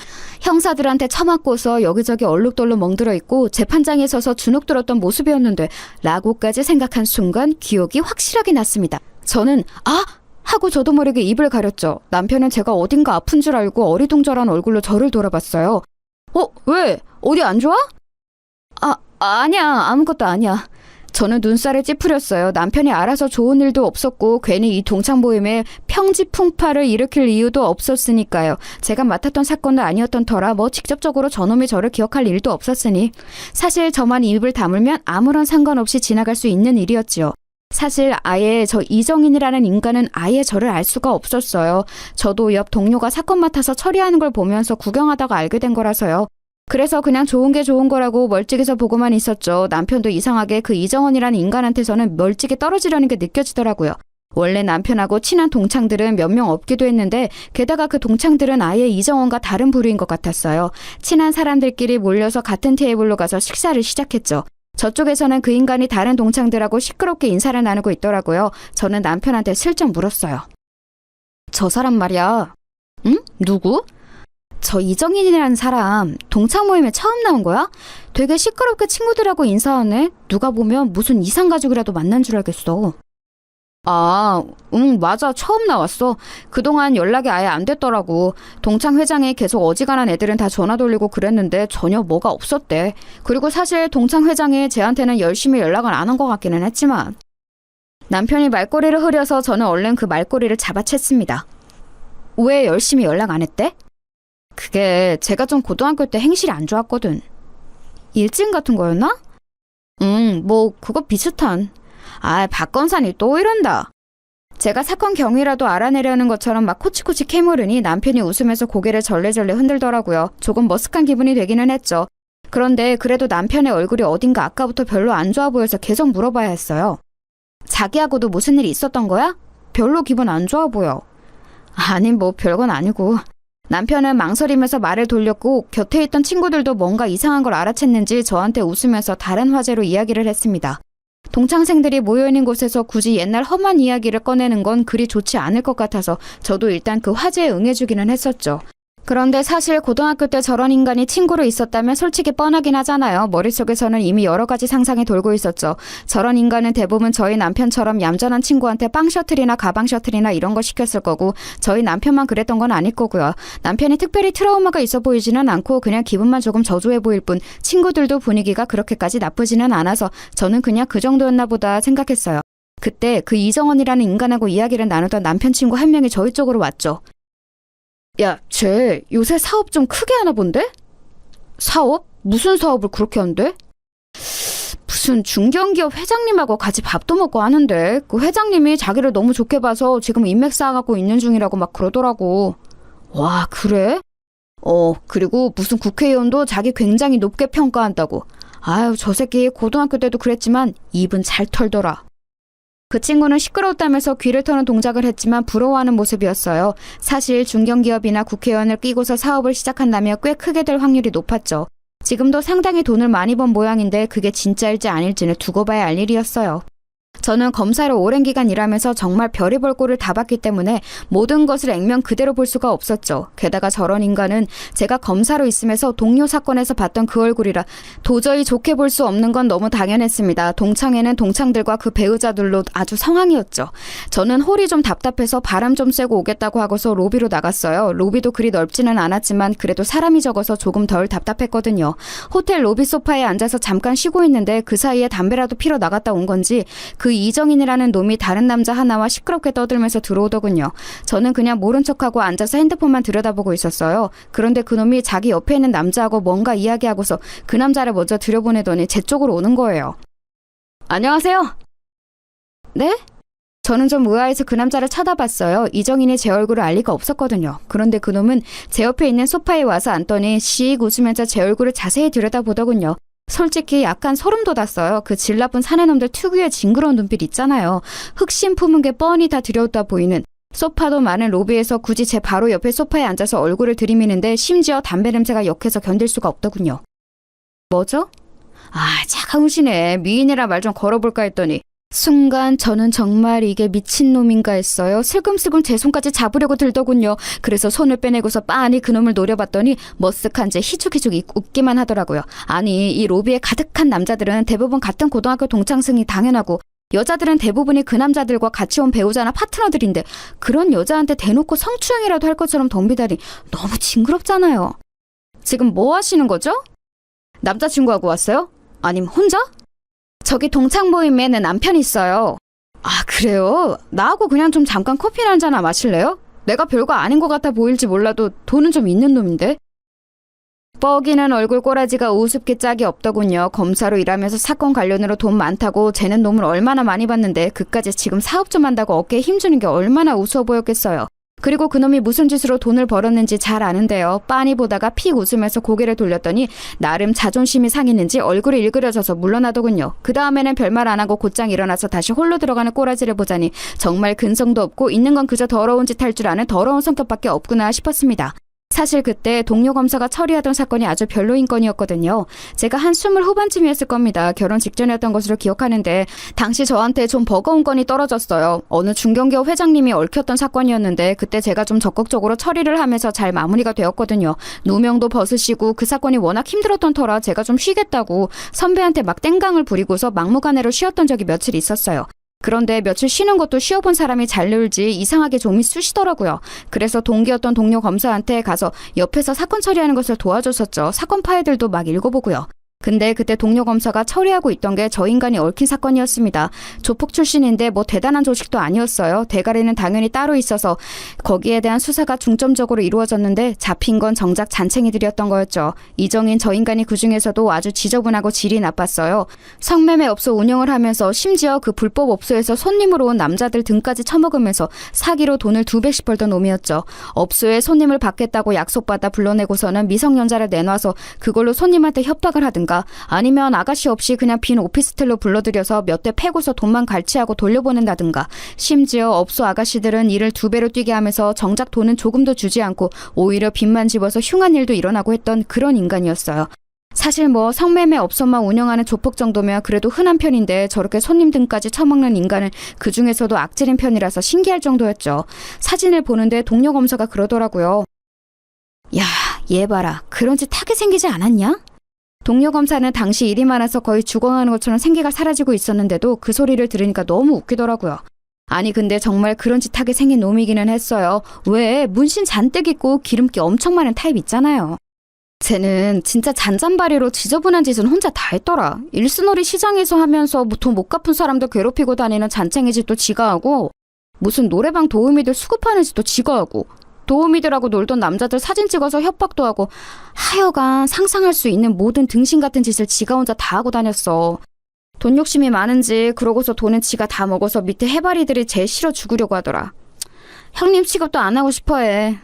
형사들한테 처맞고서 여기저기 얼룩덜룩 멍들어 있고 재판장에 서서 주눅 들었던 모습이었는데 라고까지 생각한 순간 기억이 확실하게 났습니다. 저는 하고 저도 모르게 입을 가렸죠. 남편은 제가 어딘가 아픈 줄 알고 어리둥절한 얼굴로 저를 돌아봤어요. 왜? 어디 안 좋아? 아니야. 아무것도 아니야. 저는 눈살을 찌푸렸어요. 남편이 알아서 좋은 일도 없었고 괜히 이 동창 모임에 평지풍파를 일으킬 이유도 없었으니까요. 제가 맡았던 사건도 아니었던 터라 뭐 직접적으로 저놈이 저를 기억할 일도 없었으니 사실 저만 입을 다물면 아무런 상관없이 지나갈 수 있는 일이었지요. 사실 아예 저 이정인이라는 인간은 아예 저를 알 수가 없었어요. 저도 옆 동료가 사건 맡아서 처리하는 걸 보면서 구경하다가 알게 된 거라서요. 그래서 그냥 좋은 게 좋은 거라고 멀찍이서 보고만 있었죠. 남편도 이상하게 그 이정원이라는 인간한테서는 멀찍이 떨어지려는 게 느껴지더라고요. 원래 남편하고 친한 동창들은 몇 명 없기도 했는데 게다가 그 동창들은 아예 이정원과 다른 부류인 것 같았어요. 친한 사람들끼리 몰려서 같은 테이블로 가서 식사를 시작했죠. 저쪽에서는 그 인간이 다른 동창들하고 시끄럽게 인사를 나누고 있더라고요. 저는 남편한테 슬쩍 물었어요. 저 사람 말이야. 응? 누구? 저 이정인이라는 사람 동창 모임에 처음 나온 거야? 되게 시끄럽게 친구들하고 인사하네. 누가 보면 무슨 이상가족이라도 만난 줄 알겠어. 맞아. 처음 나왔어. 그동안 연락이 아예 안 됐더라고. 동창 회장이 계속 어지간한 애들은 다 전화 돌리고 그랬는데 전혀 뭐가 없었대. 그리고 사실 동창 회장이 쟤한테는 열심히 연락을 안 한 것 같기는 했지만. 남편이 말꼬리를 흐려서 저는 얼른 그 말꼬리를 잡아챘습니다. 왜 열심히 연락 안 했대? 그게 제가 좀 고등학교 때 행실이 안 좋았거든. 일진 같은 거였나? 뭐 그거 비슷한. 박건산이 또 이런다. 제가 사건 경위라도 알아내려는 것처럼 막 코치코치 캐물으니 남편이 웃으면서 고개를 절레절레 흔들더라고요. 조금 머쓱한 기분이 되기는 했죠. 그런데 그래도 남편의 얼굴이 어딘가 아까부터 별로 안 좋아 보여서 계속 물어봐야 했어요. 자기하고도 무슨 일이 있었던 거야? 별로 기분 안 좋아 보여. 아니 뭐 별건 아니고. 남편은 망설이면서 말을 돌렸고 곁에 있던 친구들도 뭔가 이상한 걸 알아챘는지 저한테 웃으면서 다른 화제로 이야기를 했습니다. 동창생들이 모여있는 곳에서 굳이 옛날 험한 이야기를 꺼내는 건 그리 좋지 않을 것 같아서 저도 일단 그 화제에 응해주기는 했었죠. 그런데 사실 고등학교 때 저런 인간이 친구로 있었다면 솔직히 뻔하긴 하잖아요. 머릿속에서는 이미 여러 가지 상상이 돌고 있었죠. 저런 인간은 대부분 저희 남편처럼 얌전한 친구한테 빵 셔틀이나 가방 셔틀이나 이런 거 시켰을 거고 저희 남편만 그랬던 건 아닐 거고요. 남편이 특별히 트라우마가 있어 보이지는 않고 그냥 기분만 조금 저조해 보일 뿐 친구들도 분위기가 그렇게까지 나쁘지는 않아서 저는 그냥 그 정도였나 보다 생각했어요. 그때 그 이정원이라는 인간하고 이야기를 나누던 남편 친구 한 명이 저희 쪽으로 왔죠. 야, 쟤 요새 사업 좀 크게 하나 본데? 사업? 무슨 사업을 그렇게 한대? 무슨 중견기업 회장님하고 같이 밥도 먹고 하는데 그 회장님이 자기를 너무 좋게 봐서 지금 인맥 쌓아가고 있는 중이라고 막 그러더라고. 와, 그래? 그리고 무슨 국회의원도 자기 굉장히 높게 평가한다고. 아유, 저 새끼 고등학교 때도 그랬지만 입은 잘 털더라. 그 친구는 시끄러웠다면서 귀를 터는 동작을 했지만 부러워하는 모습이었어요. 사실 중견기업이나 국회의원을 끼고서 사업을 시작한다면 꽤 크게 될 확률이 높았죠. 지금도 상당히 돈을 많이 번 모양인데 그게 진짜일지 아닐지는 두고 봐야 알 일이었어요. 저는 검사로 오랜 기간 일하면서 정말 별의별 꼴을 다 봤기 때문에 모든 것을 액면 그대로 볼 수가 없었죠. 게다가 저런 인간은 제가 검사로 있으면서 동료 사건에서 봤던 그 얼굴이라 도저히 좋게 볼 수 없는 건 너무 당연했습니다. 동창회는 동창들과 그 배우자들로 아주 성황이었죠. 저는 홀이 좀 답답해서 바람 좀 쐬고 오겠다고 하고서 로비로 나갔어요. 로비도 그리 넓지는 않았지만 그래도 사람이 적어서 조금 덜 답답했거든요. 호텔 로비 소파에 앉아서 잠깐 쉬고 있는데 그 사이에 담배라도 피러 나갔다 온 건지 그 이정인이라는 놈이 다른 남자 하나와 시끄럽게 떠들면서 들어오더군요. 저는 그냥 모른 척하고 앉아서 핸드폰만 들여다보고 있었어요. 그런데 그 놈이 자기 옆에 있는 남자하고 뭔가 이야기하고서 그 남자를 먼저 들여보내더니 제 쪽으로 오는 거예요. 안녕하세요. 네? 저는 좀 의아해서 그 남자를 쳐다봤어요. 이정인이 제 얼굴을 알 리가 없었거든요. 그런데 그 놈은 제 옆에 있는 소파에 와서 앉더니 씩 웃으면서 제 얼굴을 자세히 들여다보더군요. 솔직히 약간 소름 돋았어요. 그 질 나쁜 사내놈들 특유의 징그러운 눈빛 있잖아요. 흑심 품은 게 뻔히 다 들여다 보이는. 소파도 많은 로비에서 굳이 제 바로 옆에 소파에 앉아서 얼굴을 들이미는데 심지어 담배 냄새가 역해서 견딜 수가 없더군요. 뭐죠? 차가우시네. 미인이라 말 좀 걸어볼까 했더니 순간 저는 정말 이게 미친놈인가 했어요. 슬금슬금 제 손까지 잡으려고 들더군요. 그래서 손을 빼내고서 빤히 그놈을 노려봤더니 머쓱한 채 희죽희죽 웃기만 하더라고요. 아니, 이 로비에 가득한 남자들은 대부분 같은 고등학교 동창생이 당연하고 여자들은 대부분이 그 남자들과 같이 온 배우자나 파트너들인데 그런 여자한테 대놓고 성추행이라도 할 것처럼 덤비다니 너무 징그럽잖아요. 지금 뭐 하시는 거죠? 남자친구하고 왔어요? 아님 혼자? 저기 동창 모임에는 남편이 있어요. 그래요? 나하고 그냥 좀 잠깐 커피나 한잔 마실래요? 내가 별거 아닌 것 같아 보일지 몰라도 돈은 좀 있는 놈인데. 뻐기는 얼굴 꼬라지가 우습게 짝이 없더군요. 검사로 일하면서 사건 관련으로 돈 많다고 쟤는 놈을 얼마나 많이 봤는데 그까지 지금 사업 좀 한다고 어깨에 힘주는 게 얼마나 우스워 보였겠어요. 그리고 그놈이 무슨 짓으로 돈을 벌었는지 잘 아는데요. 빤히 보다가 픽 웃으면서 고개를 돌렸더니 나름 자존심이 상했는지 얼굴이 일그러져서 물러나더군요. 그 다음에는 별말 안 하고 곧장 일어나서 다시 홀로 들어가는 꼬라지를 보자니 정말 근성도 없고 있는 건 그저 더러운 짓 할 줄 아는 더러운 성격밖에 없구나 싶었습니다. 사실 그때 동료 검사가 처리하던 사건이 아주 별로인 건이었거든요. 제가 한 20 후반쯤이었을 겁니다. 결혼 직전이었던 것으로 기억하는데 당시 저한테 좀 버거운 건이 떨어졌어요. 어느 중견기업 회장님이 얽혔던 사건이었는데 그때 제가 좀 적극적으로 처리를 하면서 잘 마무리가 되었거든요. 누명도 벗으시고 그 사건이 워낙 힘들었던 터라 제가 좀 쉬겠다고 선배한테 막 땡강을 부리고서 막무가내로 쉬었던 적이 며칠 있었어요. 그런데 며칠 쉬는 것도 쉬어본 사람이 잘 늘지 이상하게 좀이 쑤시더라고요. 그래서 동기였던 동료 검사한테 가서 옆에서 사건 처리하는 것을 도와줬었죠. 사건 파일들도 막 읽어보고요. 근데 그때 동료 검사가 처리하고 있던 게 저 인간이 얽힌 사건이었습니다. 조폭 출신인데 뭐 대단한 조직도 아니었어요. 대가리는 당연히 따로 있어서 거기에 대한 수사가 중점적으로 이루어졌는데 잡힌 건 정작 잔챙이들이었던 거였죠. 이정인 저 인간이 그중에서도 아주 지저분하고 질이 나빴어요. 성매매 업소 운영을 하면서 심지어 그 불법 업소에서 손님으로 온 남자들 등까지 처먹으면서 사기로 돈을 2배씩 벌던 놈이었죠. 업소에 손님을 받겠다고 약속받아 불러내고서는 미성년자를 내놔서 그걸로 손님한테 협박을 하든가 아니면 아가씨 없이 그냥 빈 오피스텔로 불러들여서 몇 대 패고서 돈만 갈취하고 돌려보낸다든가 심지어 업소 아가씨들은 일을 2배로 뛰게 하면서 정작 돈은 조금도 주지 않고 오히려 빚만 집어서 흉한 일도 일어나고 했던 그런 인간이었어요. 사실 뭐 성매매 업소만 운영하는 조폭 정도면 그래도 흔한 편인데 저렇게 손님 등까지 처먹는 인간은 그중에서도 악질인 편이라서 신기할 정도였죠. 사진을 보는데 동료 검사가 그러더라고요. 야, 얘 봐라. 그런 짓 하게 생기지 않았냐? 동료 검사는 당시 일이 많아서 거의 죽어가는 것처럼 생기가 사라지고 있었는데도 그 소리를 들으니까 너무 웃기더라고요. 아니 근데 정말 그런 짓 하게 생긴 놈이기는 했어요. 왜 문신 잔뜩 있고 기름기 엄청 많은 타입 있잖아요. 쟤는 진짜 잔잔바리로 지저분한 짓은 혼자 다 했더라. 일순월이 시장에서 하면서 돈 못 갚은 사람들 괴롭히고 다니는 잔챙이 짓도 지가 하고 무슨 노래방 도우미들 수급하는 짓도 지가 하고 도우미들하고 놀던 남자들 사진 찍어서 협박도 하고 하여간 상상할 수 있는 모든 등신 같은 짓을 지가 혼자 다 하고 다녔어. 돈 욕심이 많은지 그러고서 돈은 지가 다 먹어서 밑에 해바리들이 제일 싫어 죽으려고 하더라. 형님 취급도 안 하고 싶어해.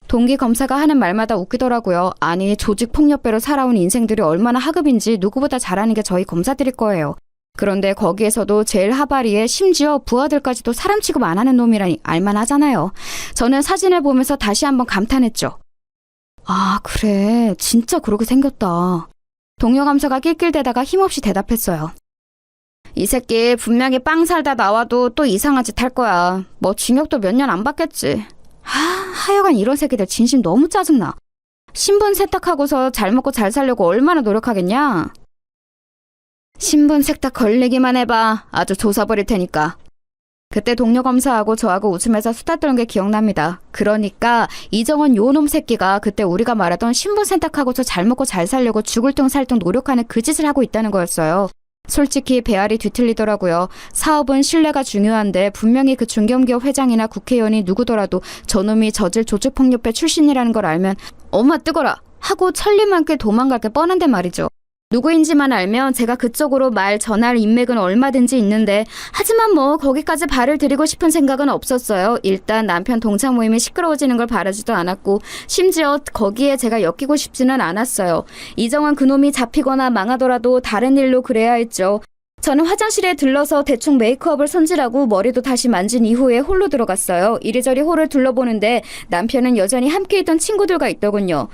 동기 검사가 하는 말마다 웃기더라고요. 아니 조직 폭력배로 살아온 인생들이 얼마나 하급인지 누구보다 잘하는 게 저희 검사들일 거예요. 그런데 거기에서도 제일 하바리에 심지어 부하들까지도 사람 취급 안 하는 놈이라니 알만하잖아요. 저는 사진을 보면서 다시 한번 감탄했죠. 아 그래 진짜 그러게 생겼다. 동료 감사가 낄낄대다가 힘없이 대답했어요. 이 새끼 분명히 빵 살다 나와도 또 이상한 짓 할 거야. 뭐 징역도 몇 년 안 받겠지. 하여간 이런 새끼들 진심 너무 짜증나. 신분 세탁하고서 잘 먹고 잘 살려고 얼마나 노력하겠냐? 신분 세탁 걸리기만 해봐. 아주 조사 버릴 테니까. 그때 동료 검사하고 저하고 웃으면서 수다 떠는 게 기억납니다. 그러니까 이정원 요놈 새끼가 그때 우리가 말하던 신분 세탁하고서 잘 먹고 잘 살려고 죽을 둥 살 둥 노력하는 그 짓을 하고 있다는 거였어요. 솔직히 배알이 뒤틀리더라고요. 사업은 신뢰가 중요한데 분명히 그 중견기업 회장이나 국회의원이 누구더라도 저놈이 저질 조직폭력배 출신이라는 걸 알면 엄마 뜨거라 하고 천리만께 도망갈 게 뻔한데 말이죠. 누구인지만 알면 제가 그쪽으로 말 전할 인맥은 얼마든지 있는데 하지만 뭐 거기까지 발을 들이고 싶은 생각은 없었어요. 일단 남편 동창 모임이 시끄러워지는 걸 바라지도 않았고 심지어 거기에 제가 엮이고 싶지는 않았어요. 이정원 그놈이 잡히거나 망하더라도 다른 일로 그래야 했죠. 저는 화장실에 들러서 대충 메이크업을 손질하고 머리도 다시 만진 이후에 홀로 들어갔어요. 이리저리 홀을 둘러보는데 남편은 여전히 함께 있던 친구들과 있더군요.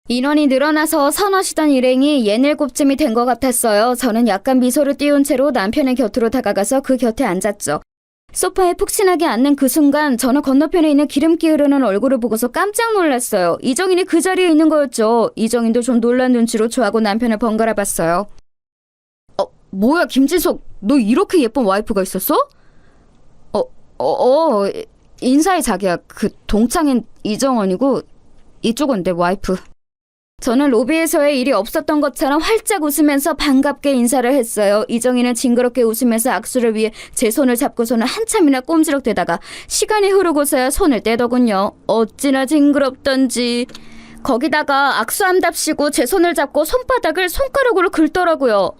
인원이 늘어나서 서너시던 일행이 예닐곱쯤이 된 것 같았어요. 저는 약간 미소를 띄운 채로 남편의 곁으로 다가가서 그 곁에 앉았죠. 소파에 푹신하게 앉는 그 순간 저는 건너편에 있는 기름기 흐르는 얼굴을 보고서 깜짝 놀랐어요. 이정인이 그 자리에 있는 거였죠. 이정인도 좀 놀란 눈치로 저하고 남편을 번갈아 봤어요. 뭐야 김진석, 너 이렇게 예쁜 와이프가 있었어? 인사해 자기야. 그 동창인 이정원이고 이쪽은 내 와이프. 저는 로비에서의 일이 없었던 것처럼 활짝 웃으면서 반갑게 인사를 했어요. 이정희는 징그럽게 웃으면서 악수를 위해 제 손을 잡고서는 한참이나 꼼지락대다가 시간이 흐르고서야 손을 떼더군요. 어찌나 징그럽던지. 거기다가 악수함답시고 제 손을 잡고 손바닥을 손가락으로 긁더라고요.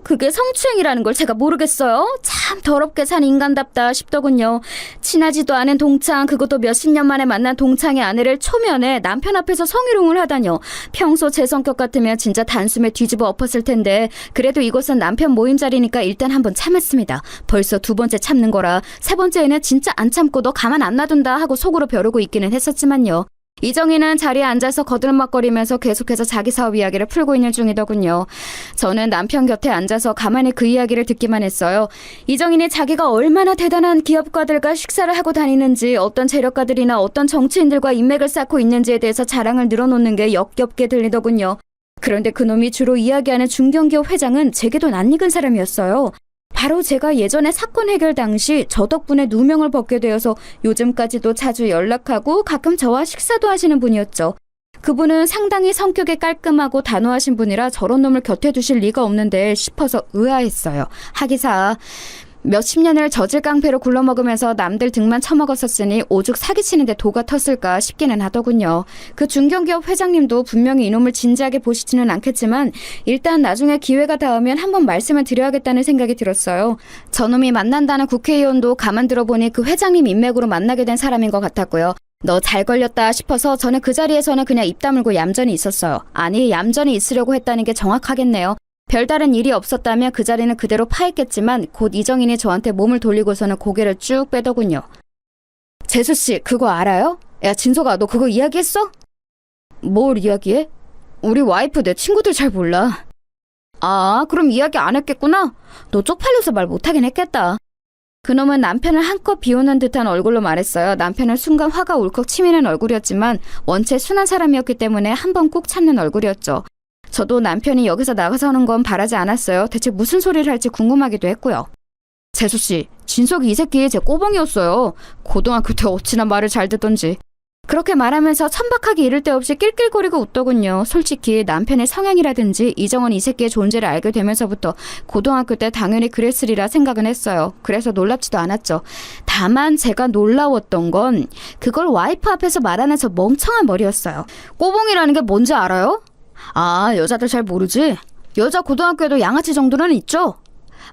그게 성추행이라는 걸 제가 모르겠어요? 참 더럽게 산 인간답다 싶더군요. 친하지도 않은 동창, 그것도 몇십 년 만에 만난 동창의 아내를 초면에 남편 앞에서 성희롱을 하다뇨. 평소 제 성격 같으면 진짜 단숨에 뒤집어 엎었을 텐데 그래도 이곳은 남편 모임 자리니까 일단 한번 참았습니다. 벌써 두 번째 참는 거라 세 번째에는 진짜 안 참고 너 가만 안 놔둔다 하고 속으로 벼르고 있기는 했었지만요. 이정희는 자리에 앉아서 거들먹거리면서 계속해서 자기 사업 이야기를 풀고 있는 중이더군요. 저는 남편 곁에 앉아서 가만히 그 이야기를 듣기만 했어요. 이정희는 자기가 얼마나 대단한 기업가들과 식사를 하고 다니는지, 어떤 재력가들이나 어떤 정치인들과 인맥을 쌓고 있는지에 대해서 자랑을 늘어놓는 게 역겹게 들리더군요. 그런데 그놈이 주로 이야기하는 중견기업 회장은 제게도 낯익은 사람이었어요. 바로 제가 예전에 사건 해결 당시 저 덕분에 누명을 벗게 되어서 요즘까지도 자주 연락하고 가끔 저와 식사도 하시는 분이었죠. 그분은 상당히 성격이 깔끔하고 단호하신 분이라 저런 놈을 곁에 두실 리가 없는데 싶어서 의아했어요. 하기사 몇십 년을 저질 깡패로 굴러먹으면서 남들 등만 처먹었었으니 오죽 사기치는데 도가 텄을까 싶기는 하더군요. 그 중견기업 회장님도 분명히 이놈을 진지하게 보시지는 않겠지만 일단 나중에 기회가 닿으면 한번 말씀을 드려야겠다는 생각이 들었어요. 저놈이 만난다는 국회의원도 가만 들어보니 그 회장님 인맥으로 만나게 된 사람인 것 같았고요. 너 잘 걸렸다 싶어서 저는 그 자리에서는 그냥 입 다물고 얌전히 있었어요. 아니, 얌전히 있으려고 했다는 게 정확하겠네요. 별다른 일이 없었다면 그 자리는 그대로 파했겠지만 곧 이정인이 저한테 몸을 돌리고서는 고개를 쭉 빼더군요. 재수씨, 그거 알아요? 야, 진석아, 너 그거 이야기했어? 뭘 이야기해? 우리 와이프 내 친구들 잘 몰라. 아, 그럼 이야기 안 했겠구나? 너 쪽팔려서 말 못하긴 했겠다. 그놈은 남편을 한껏 비우는 듯한 얼굴로 말했어요. 남편은 순간 화가 울컥 치미는 얼굴이었지만 원체 순한 사람이었기 때문에 한 번 꾹 참는 얼굴이었죠. 저도 남편이 여기서 나가서는 건 바라지 않았어요. 대체 무슨 소리를 할지 궁금하기도 했고요. 재수씨, 진석이 이 새끼 제 꼬봉이었어요. 고등학교 때 어찌나 말을 잘 듣던지. 그렇게 말하면서 천박하게 이를 데 없이 낄낄거리고 웃더군요. 솔직히 남편의 성향이라든지 이정원 이 새끼의 존재를 알게 되면서부터 고등학교 때 당연히 그랬으리라 생각은 했어요. 그래서 놀랍지도 않았죠. 다만 제가 놀라웠던 건 그걸 와이프 앞에서 말하는 저 멍청한 머리였어요. 꼬봉이라는 게 뭔지 알아요? 아, 여자들 잘 모르지? 여자 고등학교에도 양아치 정도는 있죠?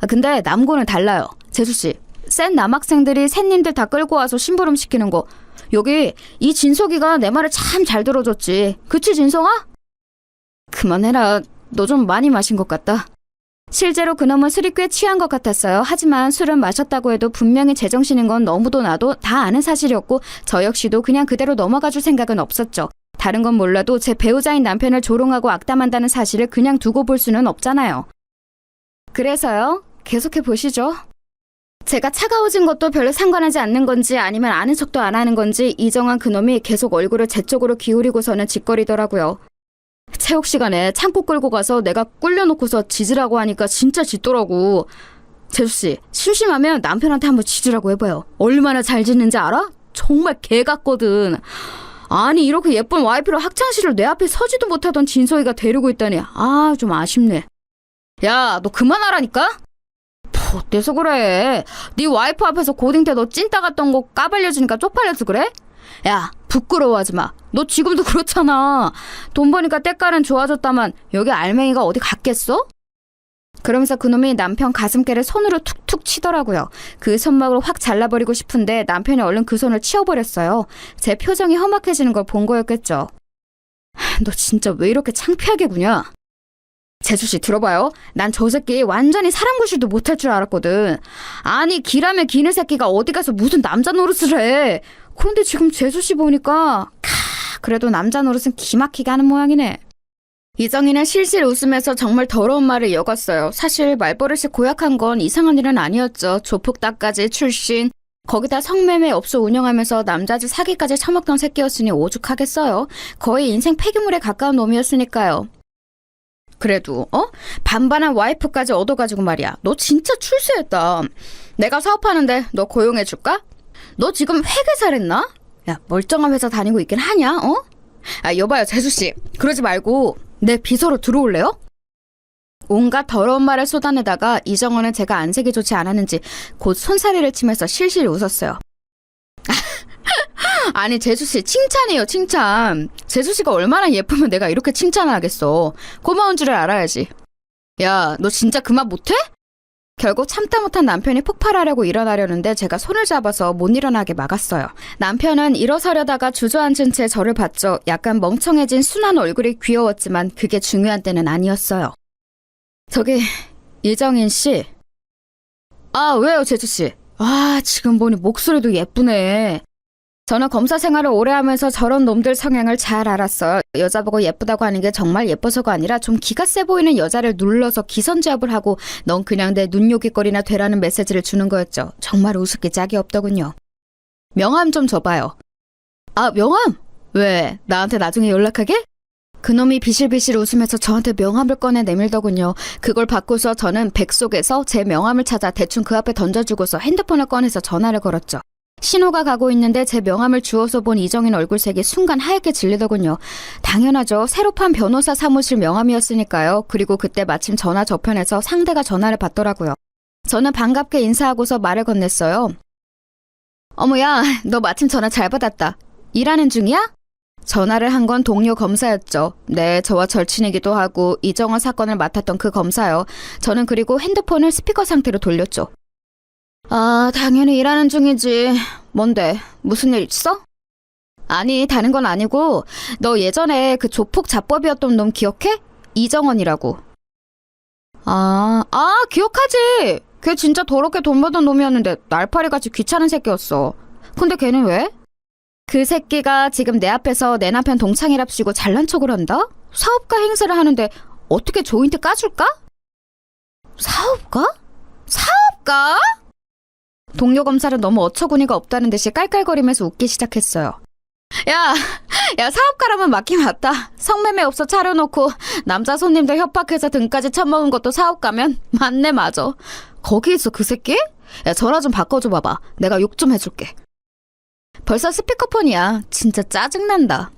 근데 남고는 달라요. 재수씨, 센 남학생들이 샌님들 다 끌고 와서 심부름 시키는 거, 여기 이 진석이가 내 말을 참 잘 들어줬지. 그치 진성아? 그만해라. 너 좀 많이 마신 것 같다. 실제로 그놈은 술이 꽤 취한 것 같았어요. 하지만 술은 마셨다고 해도 분명히 제정신인 건 너무도 나도 다 아는 사실이었고 저 역시도 그냥 그대로 넘어가줄 생각은 없었죠. 다른 건 몰라도 제 배우자인 남편을 조롱하고 악담한다는 사실을 그냥 두고 볼 수는 없잖아요. 그래서요? 계속해 보시죠. 제가 차가워진 것도 별로 상관하지 않는 건지 아니면 아는 척도 안 하는 건지 이정환 그놈이 계속 얼굴을 제 쪽으로 기울이고서는 짓거리더라고요. 체육 시간에 창고 끌고 가서 내가 꿀려놓고서 짖으라고 하니까 진짜 짖더라고. 재수씨, 심심하면 남편한테 한번 짖으라고 해봐요. 얼마나 잘 짖는지 알아? 정말 개 같거든. 아니 이렇게 예쁜 와이프를 학창시절 내 앞에 서지도 못하던 진서이가 데리고 있다니 좀 아쉽네. 야, 너 그만하라니까? 어때서 그래? 네 와이프 앞에서 고딩 때 너 찐따 같던 거 까발려주니까 쪽팔려서 그래? 야, 부끄러워하지 마. 너 지금도 그렇잖아. 돈 버니까 때깔은 좋아졌다만 여기 알맹이가 어디 갔겠어? 그러면서 그놈이 남편 가슴께를 손으로 툭툭 치더라고요. 그 손목을 확 잘라버리고 싶은데 남편이 얼른 그 손을 치워버렸어요. 제 표정이 험악해지는 걸 본 거였겠죠. 너 진짜 왜 이렇게 창피하게 구냐? 재수씨 들어봐요. 난 저 새끼 완전히 사람 구실도 못할 줄 알았거든. 아니 기라면 기는 새끼가 어디 가서 무슨 남자 노릇을 해. 그런데 지금 재수씨 보니까 그래도 남자 노릇은 기막히게 하는 모양이네. 이정희는 실실 웃으면서 정말 더러운 말을 이어갔어요. 사실 말버릇이 고약한 건 이상한 일은 아니었죠. 조폭따까지 출신, 거기다 성매매 업소 운영하면서 남자들 사기까지 처먹던 새끼였으니 오죽하겠어요. 거의 인생 폐기물에 가까운 놈이었으니까요. 그래도 반반한 와이프까지 얻어가지고 말이야. 너 진짜 출세했다. 내가 사업하는데 너 고용해줄까? 너 지금 회계사랬나? 야, 멀쩡한 회사 다니고 있긴 하냐? 여봐요 재수씨, 그러지 말고 내 비서로 들어올래요? 온갖 더러운 말을 쏟아내다가 이정원은 제가 안색이 좋지 않았는지 곧 손사래를 치면서 실실 웃었어요. 아니 재수씨 칭찬이에요, 칭찬. 재수씨가 얼마나 예쁘면 내가 이렇게 칭찬을 하겠어. 고마운 줄을 알아야지. 야, 너 진짜 그만 못해? 결국 참다 못한 남편이 폭발하려고 일어나려는데 제가 손을 잡아서 못 일어나게 막았어요. 남편은 일어서려다가 주저앉은 채 저를 봤죠. 약간 멍청해진 순한 얼굴이 귀여웠지만 그게 중요한 때는 아니었어요. 저기 이정인 씨. 왜요 재수씨? 지금 보니 목소리도 예쁘네. 저는 검사 생활을 오래 하면서 저런 놈들 성향을 잘 알았어요. 여자 보고 예쁘다고 하는 게 정말 예뻐서가 아니라 좀 기가 세 보이는 여자를 눌러서 기선제압을 하고 넌 그냥 내 눈요깃거리나 되라는 메시지를 주는 거였죠. 정말 우습게 짝이 없더군요. 명함 좀 줘봐요. 명함? 왜? 나한테 나중에 연락하게? 그놈이 비실비실 웃으면서 저한테 명함을 꺼내 내밀더군요. 그걸 받고서 저는 백 속에서 제 명함을 찾아 대충 그 앞에 던져주고서 핸드폰을 꺼내서 전화를 걸었죠. 신호가 가고 있는데 제 명함을 주워서 본 이정인 얼굴색이 순간 하얗게 질리더군요. 당연하죠. 새로 판 변호사 사무실 명함이었으니까요. 그리고 그때 마침 전화 저편에서 상대가 전화를 받더라고요. 저는 반갑게 인사하고서 말을 건넸어요. 어머야, 너 마침 전화 잘 받았다. 일하는 중이야? 전화를 한 건 동료 검사였죠. 네, 저와 절친이기도 하고 이정원 사건을 맡았던 그 검사요. 저는 그리고 핸드폰을 스피커 상태로 돌렸죠. 당연히 일하는 중이지. 뭔데? 무슨 일 있어? 아니, 다른 건 아니고 너 예전에 그 조폭 자법이었던 놈 기억해? 이정원이라고. 기억하지. 걔 진짜 더럽게 돈 벌던 놈이었는데 날파리같이 귀찮은 새끼였어. 근데 걔는 왜? 그 새끼가 지금 내 앞에서 내 남편 동창이랍시고 잘난 척을 한다? 사업가 행세를 하는데 어떻게 조인트 까줄까? 사업가? 사업가? 동료 검사는 너무 어처구니가 없다는 듯이 깔깔거리면서 웃기 시작했어요. 야, 사업가라면 맞긴 맞다. 성매매 업소 차려놓고 남자 손님들 협박해서 등까지 쳐먹은 것도 사업가면 맞네, 맞아. 거기 있어 그 새끼? 야, 전화 좀 바꿔줘 봐봐. 내가 욕 좀 해줄게. 벌써 스피커폰이야. 진짜 짜증난다.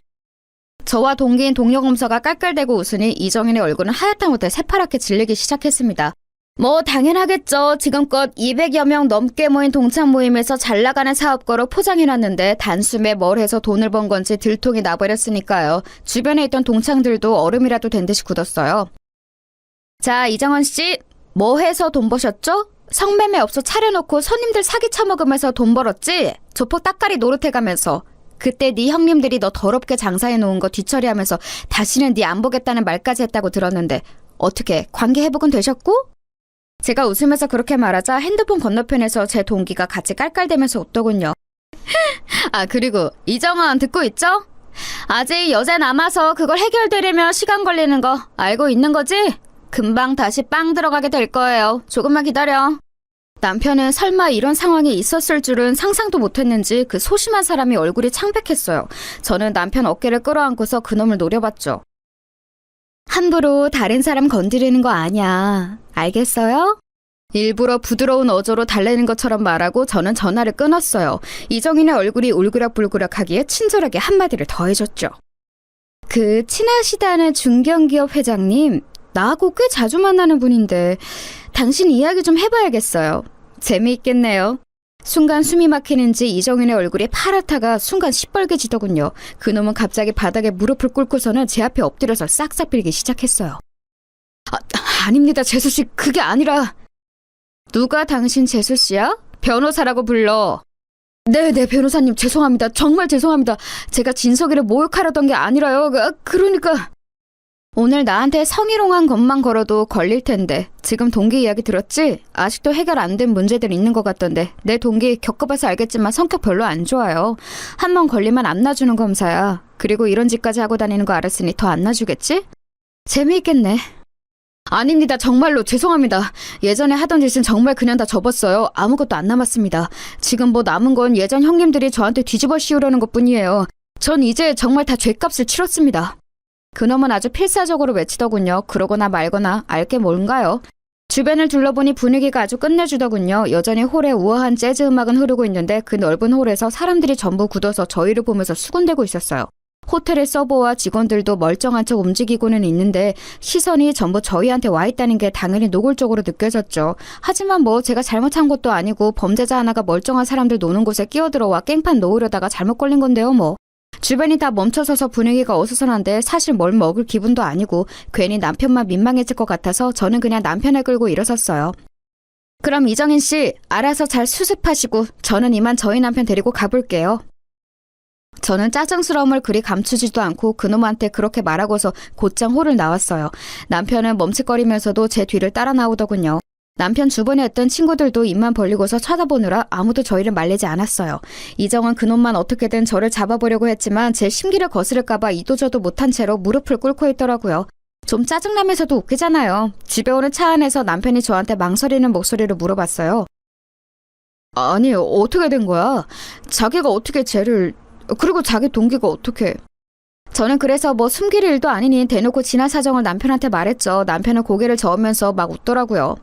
저와 동기인 동료 검사가 깔깔대고 웃으니 이정인의 얼굴은 하얗다못해 새파랗게 질리기 시작했습니다. 뭐 당연하겠죠. 지금껏 200여 명 넘게 모인 동창 모임에서 잘나가는 사업가로 포장해놨는데 단숨에 뭘 해서 돈을 번 건지 들통이 나버렸으니까요. 주변에 있던 동창들도 얼음이라도 된 듯이 굳었어요. 자, 이정원 씨, 뭐 해서 돈 버셨죠? 성매매 업소 차려놓고 손님들 사기 쳐먹으면서 돈 벌었지? 조폭 따까리 노릇해가면서. 그때 네 형님들이 너 더럽게 장사해놓은 거 뒤처리하면서 다시는 네 안 보겠다는 말까지 했다고 들었는데 어떻게 관계 회복은 되셨고? 제가 웃으면서 그렇게 말하자 핸드폰 건너편에서 제 동기가 같이 깔깔대면서 웃더군요. 그리고 이정원 듣고 있죠? 아직 여자 남아서 그걸 해결되려면 시간 걸리는 거 알고 있는 거지? 금방 다시 빵 들어가게 될 거예요. 조금만 기다려. 남편은 설마 이런 상황이 있었을 줄은 상상도 못했는지 그 소심한 사람이 얼굴이 창백했어요. 저는 남편 어깨를 끌어안고서 그놈을 노려봤죠. 함부로 다른 사람 건드리는 거 아니야. 알겠어요? 일부러 부드러운 어조로 달래는 것처럼 말하고 저는 전화를 끊었어요. 이정인의 얼굴이 울그락불그락하기에 친절하게 한마디를 더해줬죠. 그 친하시다는 중견기업 회장님, 나하고 꽤 자주 만나는 분인데 당신 이야기 좀 해봐야겠어요. 재미있겠네요. 순간 숨이 막히는지 이정인의 얼굴이 파랗다가 순간 시뻘개지더군요. 그놈은 갑자기 바닥에 무릎을 꿇고서는 제 앞에 엎드려서 싹싹 빌기 시작했어요. 아닙니다, 재수씨. 그게 아니라... 누가 당신 재수씨야? 변호사라고 불러. 네네, 변호사님, 죄송합니다. 정말 죄송합니다. 제가 진석이를 모욕하려던 게 아니라요. 그러니까... 오늘 나한테 성희롱한 것만 걸어도 걸릴 텐데 지금 동기 이야기 들었지? 아직도 해결 안 된 문제들 있는 것 같던데 내 동기 겪어봐서 알겠지만 성격 별로 안 좋아요. 한 번 걸리면 안 놔주는 검사야. 그리고 이런 짓까지 하고 다니는 거 알았으니 더 안 놔주겠지? 재미있겠네. 아닙니다. 정말로 죄송합니다. 예전에 하던 짓은 정말 그냥 다 접었어요. 아무것도 안 남았습니다. 지금 뭐 남은 건 예전 형님들이 저한테 뒤집어 씌우려는 것뿐이에요. 전 이제 정말 다 죗값을 치렀습니다. 그놈은 아주 필사적으로 외치더군요. 그러거나 말거나 알게 뭔가요? 주변을 둘러보니 분위기가 아주 끝내주더군요. 여전히 홀에 우아한 재즈 음악은 흐르고 있는데 그 넓은 홀에서 사람들이 전부 굳어서 저희를 보면서 수군대고 있었어요. 호텔의 서버와 직원들도 멀쩡한 척 움직이고는 있는데 시선이 전부 저희한테 와 있다는 게 당연히 노골적으로 느껴졌죠. 하지만 뭐 제가 잘못한 것도 아니고 범죄자 하나가 멀쩡한 사람들 노는 곳에 끼어들어와 깽판 놓으려다가 잘못 걸린 건데요 뭐. 주변이 다 멈춰서서 분위기가 어수선한데 사실 뭘 먹을 기분도 아니고 괜히 남편만 민망해질 것 같아서 저는 그냥 남편을 끌고 일어섰어요. 그럼 이정인 씨, 알아서 잘 수습하시고 저는 이만 저희 남편 데리고 가볼게요. 저는 짜증스러움을 그리 감추지도 않고 그놈한테 그렇게 말하고서 곧장 홀을 나왔어요. 남편은 멈칫거리면서도 제 뒤를 따라 나오더군요. 남편 주변에 있던 친구들도 입만 벌리고서 쳐다보느라 아무도 저희를 말리지 않았어요. 이정은 그놈만 어떻게든 저를 잡아보려고 했지만 제 심기를 거스를까봐 이도저도 못한 채로 무릎을 꿇고 있더라고요. 좀 짜증나면서도 웃기잖아요. 집에 오는 차 안에서 남편이 저한테 망설이는 목소리로 물어봤어요. 아니, 어떻게 된 거야? 자기가 어떻게 쟤를... 그리고 자기 동기가 어떻게... 저는 그래서 뭐 숨길 일도 아니니 대놓고 지난 사정을 남편한테 말했죠. 남편은 고개를 저으면서 막 웃더라고요.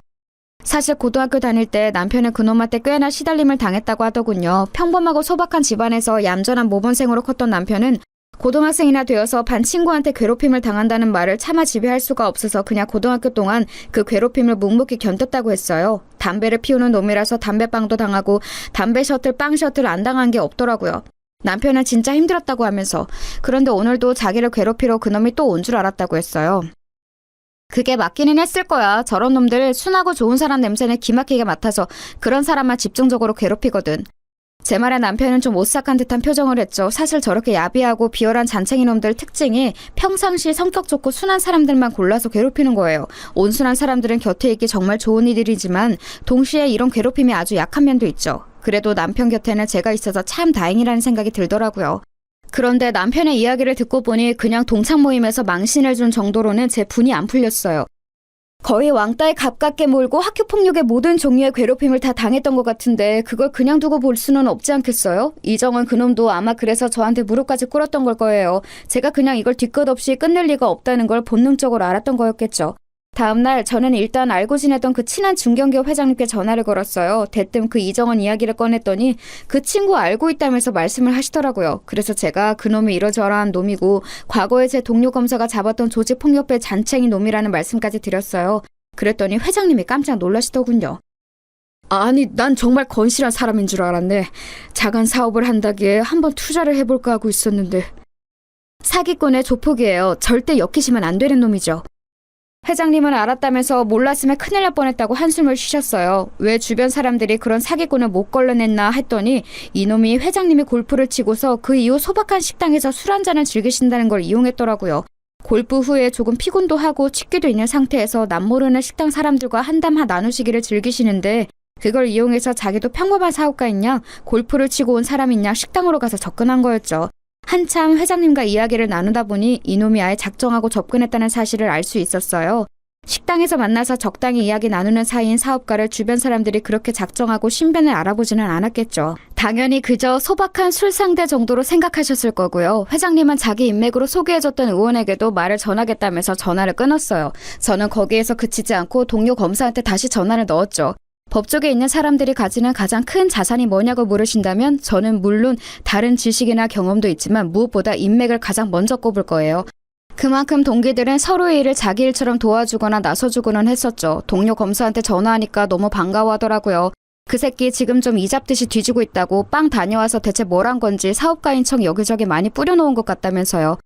사실 고등학교 다닐 때 남편은 그놈한테 꽤나 시달림을 당했다고 하더군요. 평범하고 소박한 집안에서 얌전한 모범생으로 컸던 남편은 고등학생이나 되어서 반 친구한테 괴롭힘을 당한다는 말을 차마 지배할 수가 없어서 그냥 고등학교 동안 그 괴롭힘을 묵묵히 견뎠다고 했어요. 담배를 피우는 놈이라서 담배빵도 당하고 담배 셔틀, 빵 셔틀 안 당한 게 없더라고요. 남편은 진짜 힘들었다고 하면서. 그런데 오늘도 자기를 괴롭히러 그놈이 또 온 줄 알았다고 했어요. 그게 맞기는 했을 거야. 저런 놈들 순하고 좋은 사람 냄새는 기막히게 맡아서 그런 사람만 집중적으로 괴롭히거든. 제 말에 남편은 좀 오싹한 듯한 표정을 했죠. 사실 저렇게 야비하고 비열한 잔챙이 놈들 특징이 평상시 성격 좋고 순한 사람들만 골라서 괴롭히는 거예요. 온순한 사람들은 곁에 있기 정말 좋은 이들이지만 동시에 이런 괴롭힘이 아주 약한 면도 있죠. 그래도 남편 곁에는 제가 있어서 참 다행이라는 생각이 들더라고요. 그런데 남편의 이야기를 듣고 보니 그냥 동창 모임에서 망신을 준 정도로는 제 분이 안 풀렸어요. 거의 왕따에 가깝게 몰고 학교폭력의 모든 종류의 괴롭힘을 다 당했던 것 같은데 그걸 그냥 두고 볼 수는 없지 않겠어요? 이정은 그놈도 아마 그래서 저한테 무릎까지 꿇었던 걸 거예요. 제가 그냥 이걸 뒤끝없이 끝낼 리가 없다는 걸 본능적으로 알았던 거였겠죠. 다음날 저는 일단 알고 지내던 그 친한 중견기업 회장님께 전화를 걸었어요. 대뜸 그 이정은 이야기를 꺼냈더니 그 친구 알고 있다면서 말씀을 하시더라고요. 그래서 제가 그놈이 이러저러한 놈이고 과거에 제 동료 검사가 잡았던 조직폭력배 잔챙이 놈이라는 말씀까지 드렸어요. 그랬더니 회장님이 깜짝 놀라시더군요. 아니, 난 정말 건실한 사람인 줄 알았네. 작은 사업을 한다기에 한번 투자를 해볼까 하고 있었는데. 사기꾼의 조폭이에요. 절대 엮이시면 안 되는 놈이죠. 회장님은 알았다면서 몰랐으면 큰일 날 뻔했다고 한숨을 쉬셨어요. 왜 주변 사람들이 그런 사기꾼을 못 걸러냈나 했더니 이놈이 회장님이 골프를 치고서 그 이후 소박한 식당에서 술 한잔을 즐기신다는 걸 이용했더라고요. 골프 후에 조금 피곤도 하고 취기도 있는 상태에서 남모르는 식당 사람들과 한담 나누시기를 즐기시는데 그걸 이용해서 자기도 평범한 사업가인 양 골프를 치고 온 사람인 양 식당으로 가서 접근한 거였죠. 한참 회장님과 이야기를 나누다 보니 이놈이 아예 작정하고 접근했다는 사실을 알 수 있었어요. 식당에서 만나서 적당히 이야기 나누는 사이인 사업가를 주변 사람들이 그렇게 작정하고 신변을 알아보지는 않았겠죠. 당연히 그저 소박한 술 상대 정도로 생각하셨을 거고요. 회장님은 자기 인맥으로 소개해줬던 의원에게도 말을 전하겠다면서 전화를 끊었어요. 저는 거기에서 그치지 않고 동료 검사한테 다시 전화를 넣었죠. 법조계에 있는 사람들이 가지는 가장 큰 자산이 뭐냐고 물으신다면 저는 물론 다른 지식이나 경험도 있지만 무엇보다 인맥을 가장 먼저 꼽을 거예요. 그만큼 동기들은 서로의 일을 자기 일처럼 도와주거나 나서주고는 했었죠. 동료 검사한테 전화하니까 너무 반가워하더라고요. 그 새끼 지금 좀 이잡듯이 뒤지고 있다고 빵 다녀와서 대체 뭘 한 건지 사업가인 척 여기저기 많이 뿌려놓은 것 같다면서요.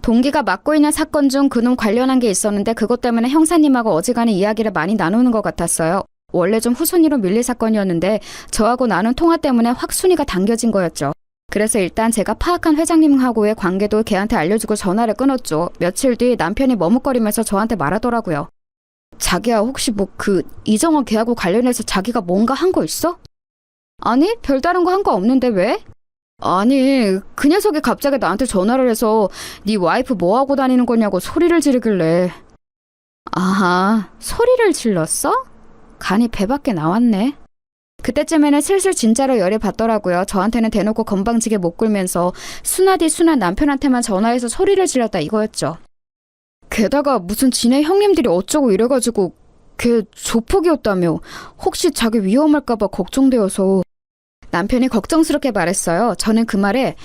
동기가 맡고 있는 사건 중 그놈 관련한 게 있었는데 그것 때문에 형사님하고 어지간히 이야기를 많이 나누는 것 같았어요. 원래 좀 후순위로 밀릴 사건이었는데 저하고 나눈 통화 때문에 확 순위가 당겨진 거였죠. 그래서 일단 제가 파악한 회장님하고의 관계도 걔한테 알려주고 전화를 끊었죠. 며칠 뒤 남편이 머뭇거리면서 저한테 말하더라고요. 자기야 혹시 이정원 걔하고 관련해서 자기가 뭔가 한 거 있어? 아니 별다른 거 한 거 없는데 왜? 아니 그 녀석이 갑자기 나한테 전화를 해서 네 와이프 뭐하고 다니는 거냐고 소리를 지르길래. 아하 소리를 질렀어? 간이 배밖에 나왔네. 그때쯤에는 슬슬 진짜로 열이 받더라고요. 저한테는 대놓고 건방지게 못 굴면서 순하디 순한 남편한테만 전화해서 소리를 질렀다 이거였죠. 게다가 무슨 지네 형님들이 어쩌고 이래가지고 걔 조폭이었다며. 혹시 자기 위험할까봐 걱정되어서. 남편이 걱정스럽게 말했어요. 저는 그 말에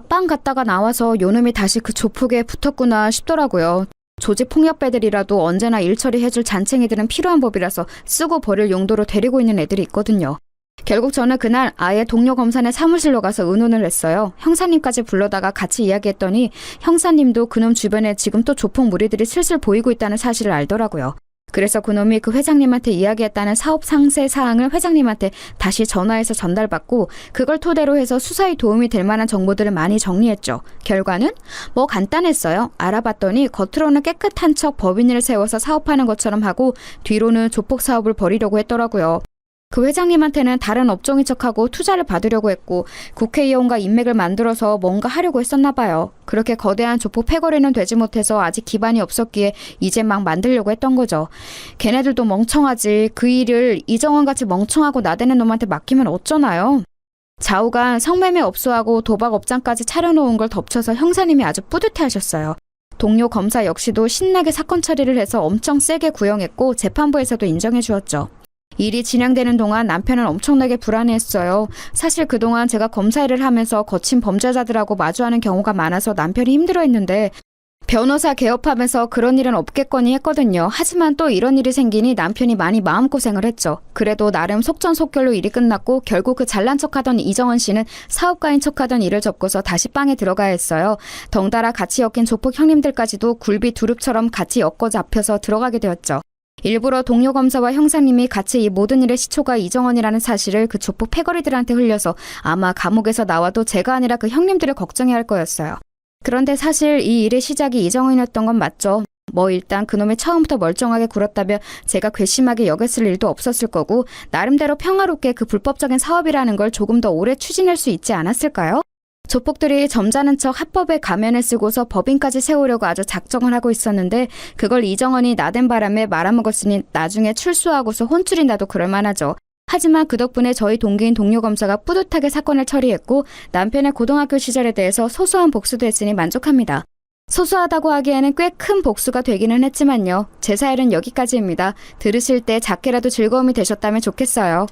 빵 갔다가 나와서 요놈이 다시 그 조폭에 붙었구나 싶더라고요. 조직폭력배들이라도 언제나 일 처리해줄 잔챙이들은 필요한 법이라서 쓰고 버릴 용도로 데리고 있는 애들이 있거든요. 결국 저는 그날 아예 동료 검사네 사무실로 가서 의논을 했어요. 형사님까지 불러다가 같이 이야기했더니 형사님도 그놈 주변에 지금 또 조폭 무리들이 슬슬 보이고 있다는 사실을 알더라고요. 그래서 그놈이 그 회장님한테 이야기했다는 사업 상세 사항을 회장님한테 다시 전화해서 전달받고 그걸 토대로 해서 수사에 도움이 될 만한 정보들을 많이 정리했죠. 결과는 뭐 간단했어요. 알아봤더니 겉으로는 깨끗한 척 법인을 세워서 사업하는 것처럼 하고 뒤로는 조폭 사업을 벌이려고 했더라고요. 그 회장님한테는 다른 업종인 척하고 투자를 받으려고 했고 국회의원과 인맥을 만들어서 뭔가 하려고 했었나 봐요. 그렇게 거대한 조폭 패거리는 되지 못해서 아직 기반이 없었기에 이제 막 만들려고 했던 거죠. 걔네들도 멍청하지. 그 일을 이정원같이 멍청하고 나대는 놈한테 맡기면 어쩌나요? 좌우간 성매매 업소하고 도박 업장까지 차려놓은 걸 덮쳐서 형사님이 아주 뿌듯해하셨어요. 동료 검사 역시도 신나게 사건 처리를 해서 엄청 세게 구형했고 재판부에서도 인정해 주었죠. 일이 진행되는 동안 남편은 엄청나게 불안해했어요. 사실 그동안 제가 검사 일을 하면서 거친 범죄자들하고 마주하는 경우가 많아서 남편이 힘들어했는데 변호사 개업하면서 그런 일은 없겠거니 했거든요. 하지만 또 이런 일이 생기니 남편이 많이 마음고생을 했죠. 그래도 나름 속전속결로 일이 끝났고 결국 그 잘난 척하던 이정원 씨는 사업가인 척하던 일을 접고서 다시 빵에 들어가야 했어요. 덩달아 같이 엮인 조폭 형님들까지도 굴비 두릅처럼 같이 엮어 잡혀서 들어가게 되었죠. 일부러 동료 검사와 형사님이 같이 이 모든 일의 시초가 이정원이라는 사실을 그 조폭 패거리들한테 흘려서 아마 감옥에서 나와도 제가 아니라 그 형님들을 걱정해야 할 거였어요. 그런데 사실 이 일의 시작이 이정원이었던 건 맞죠. 뭐 일단 그놈이 처음부터 멀쩡하게 굴었다면 제가 괘씸하게 여겼을 일도 없었을 거고 나름대로 평화롭게 그 불법적인 사업이라는 걸 조금 더 오래 추진할 수 있지 않았을까요? 조폭들이 점잖은 척 합법의 가면을 쓰고서 법인까지 세우려고 아주 작정을 하고 있었는데 그걸 이정원이 나댄 바람에 말아먹었으니 나중에 출소하고서 혼쭐이 나도 그럴만하죠. 하지만 그 덕분에 저희 동기인 동료 검사가 뿌듯하게 사건을 처리했고 남편의 고등학교 시절에 대해서 소소한 복수도 했으니 만족합니다. 소소하다고 하기에는 꽤 큰 복수가 되기는 했지만요. 제 사연은 여기까지입니다. 들으실 때 작게라도 즐거움이 되셨다면 좋겠어요.